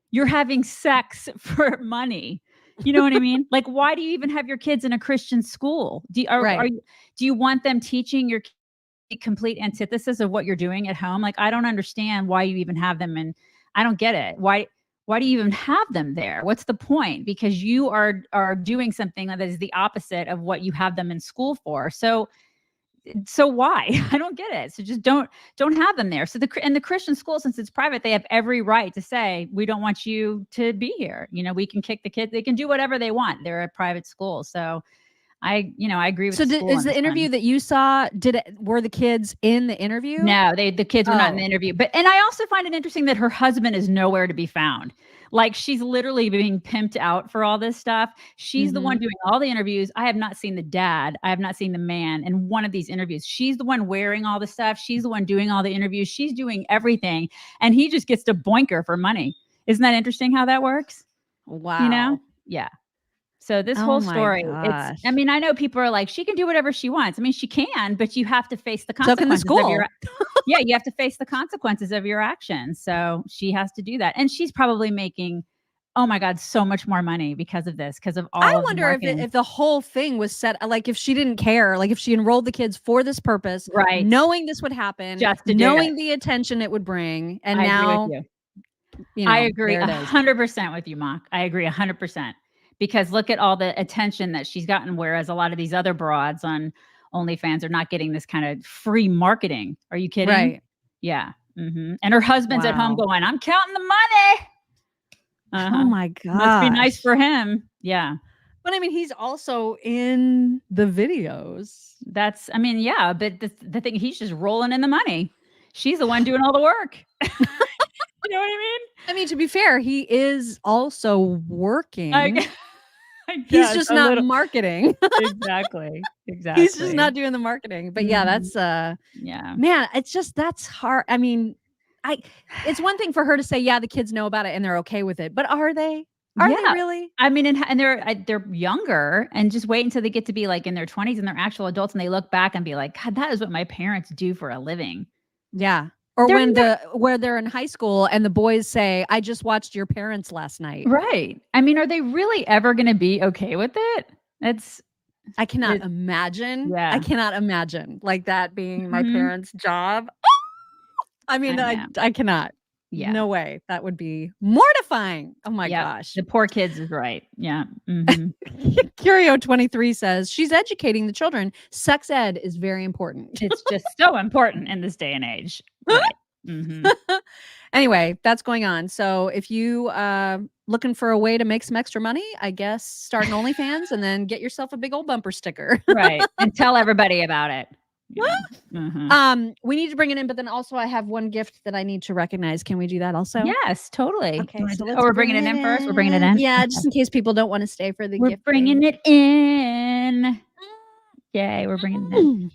You're having sex for money. You know what I mean? Like, why do you even have your kids in a Christian school? Do you want them teaching your complete antithesis of what you're doing at home? Like, I don't understand why you even have them, and I don't get it. Why do you even have them there? What's the point? Because you are doing something that is the opposite of what you have them in school for. So why? I don't get it. So just don't have them there. So the Christian school, since it's private, they have every right to say, we don't want you to be here. We can kick the kids. They can do whatever they want. They're a private school. So I agree with. So is the interview that you saw, were the kids in the interview? No, the kids were not in the interview. And I also find it interesting that her husband is nowhere to be found. Like, she's literally being pimped out for all this stuff. She's the one doing all the interviews. I have not seen the dad. I have not seen the man in one of these interviews. She's the one wearing all the stuff. She's the one doing all the interviews. She's doing everything. And he just gets to boink her for money. Isn't that interesting how that works? Wow. Yeah. So this whole story, I mean, I know people are like, she can do whatever she wants. I mean, she can, but you have to face the consequences. So can the school. Yeah, you have to face the consequences of your actions. So she has to do that. And she's probably making, oh my God, so much more money because of this, because of all I wonder if the whole thing was set, like if she didn't care, like if she enrolled the kids for this purpose, knowing this would happen, just to knowing the attention it would bring. And now, I agree 100% with you, Mock. I agree 100%. Because look at all the attention that she's gotten, whereas a lot of these other broads on OnlyFans are not getting this kind of free marketing. Are you kidding? Right. Yeah. And her husband's at home going, I'm counting the money. Oh my God. Must be nice for him. Yeah. But I mean, he's also in the videos. But the thing, he's just rolling in the money. She's the one doing all the work. You know what I mean? I mean, to be fair, he is also working. He's just not marketing. Exactly. He's just not doing the marketing. But yeah, that's man, that's hard. I mean, it's one thing for her to say, yeah, the kids know about it and they're okay with it. But are they? Are they really? I mean, and they're younger, and just wait until they get to be like in their 20s and they're actual adults, and they look back and be like, God, that is what my parents do for a living. Yeah. Or where they're in high school and the boys say, I just watched your parents last night. Right. I mean, are they really ever going to be okay with it? I cannot imagine. Yeah. I cannot imagine like that being my parents' job. I mean, I cannot. Yeah. No way. That would be mortifying. Oh my gosh. The poor kids is right. Yeah. Curio23 says she's educating the children. Sex ed is very important. It's just so important in this day and age. Right. Anyway, that's going on. So if you looking for a way to make some extra money, I guess start an OnlyFans and then get yourself a big old bumper sticker. Right. And tell everybody about it. We need to bring it in, but then also I have one gift that I need to recognize. Can we do that also? Yes, totally. Okay, so we're bringing it in first. We're bringing it in. Yeah, just in case people don't want to stay for the gift. We're bringing it in. Yay, we're bringing it in.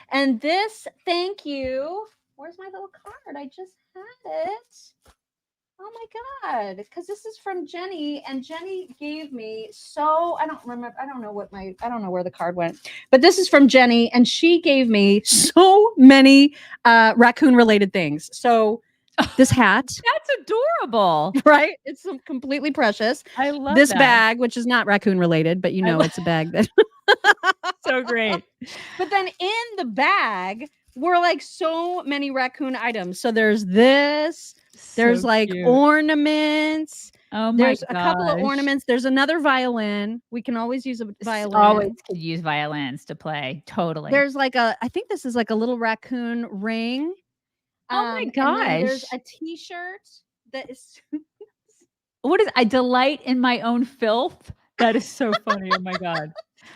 And this, thank you. Where's my little card? I just had it. Oh my God, because this is from Jenny, and Jenny gave me I don't know where the card went, but this is from Jenny, and she gave me so many raccoon related things. So This hat. That's adorable. Right? It's completely precious. I love this that. bag, which is not raccoon related, but it's a bag that so great. But then in the bag were like so many raccoon items. So there's this, there's like cute. ornaments. Oh my There's a couple of gosh. ornaments. There's another violin. We can always use a violin. Always could use violins to play. Totally. There's like I think this is like a little raccoon ring. Oh my and then there's gosh. a t-shirt that is What is I delight in my own filth? That is so funny. Oh my God.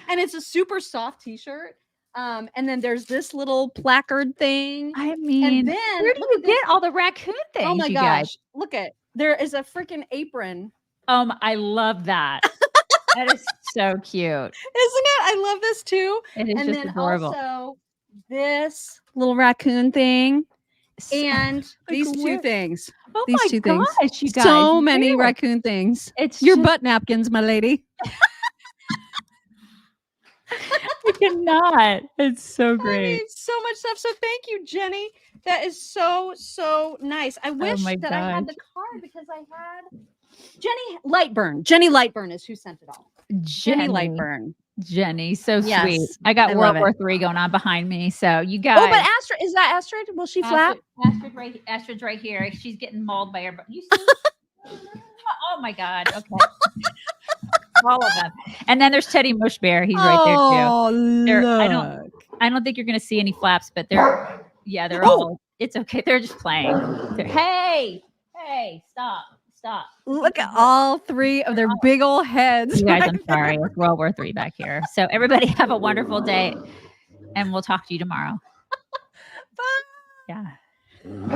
and it's a super soft t-shirt. And then there's this little placard thing. I mean, then where do you get all the raccoon things? Oh my you gosh. guys? Look at there is a freaking apron. I love that. That is so cute. Isn't it? I love this too. It is and just then adorable. also this little raccoon thing. And these two where- thing. Oh These my two gosh, things. you guys. So many Where? raccoon things. It's your just- butt napkins, my lady. I cannot. It's so I great. mean, so much stuff. So thank you, Jenny. That is so nice. I wish my that I had gosh. the card because I had Jenny Lightburn. Jenny Lightburn is who sent it all. Jenny Lightburn. Jenny, so Yes, sweet. I got I World love War it. III going on behind me. So you guys. Oh, but Astrid, is that Astrid? Will she flap? Astrid's right here. She's getting mauled by her. You see? Oh my God. Okay. All of them. And then there's Teddy Mushbear. He's right there too. I don't think you're gonna see any flaps, but they're all it's okay. They're just playing. Hey, stop. Look at all three of their big old heads. You guys, right I'm sorry. It's World War III back here. So everybody have a wonderful day and we'll talk to you tomorrow. Bye. Yeah.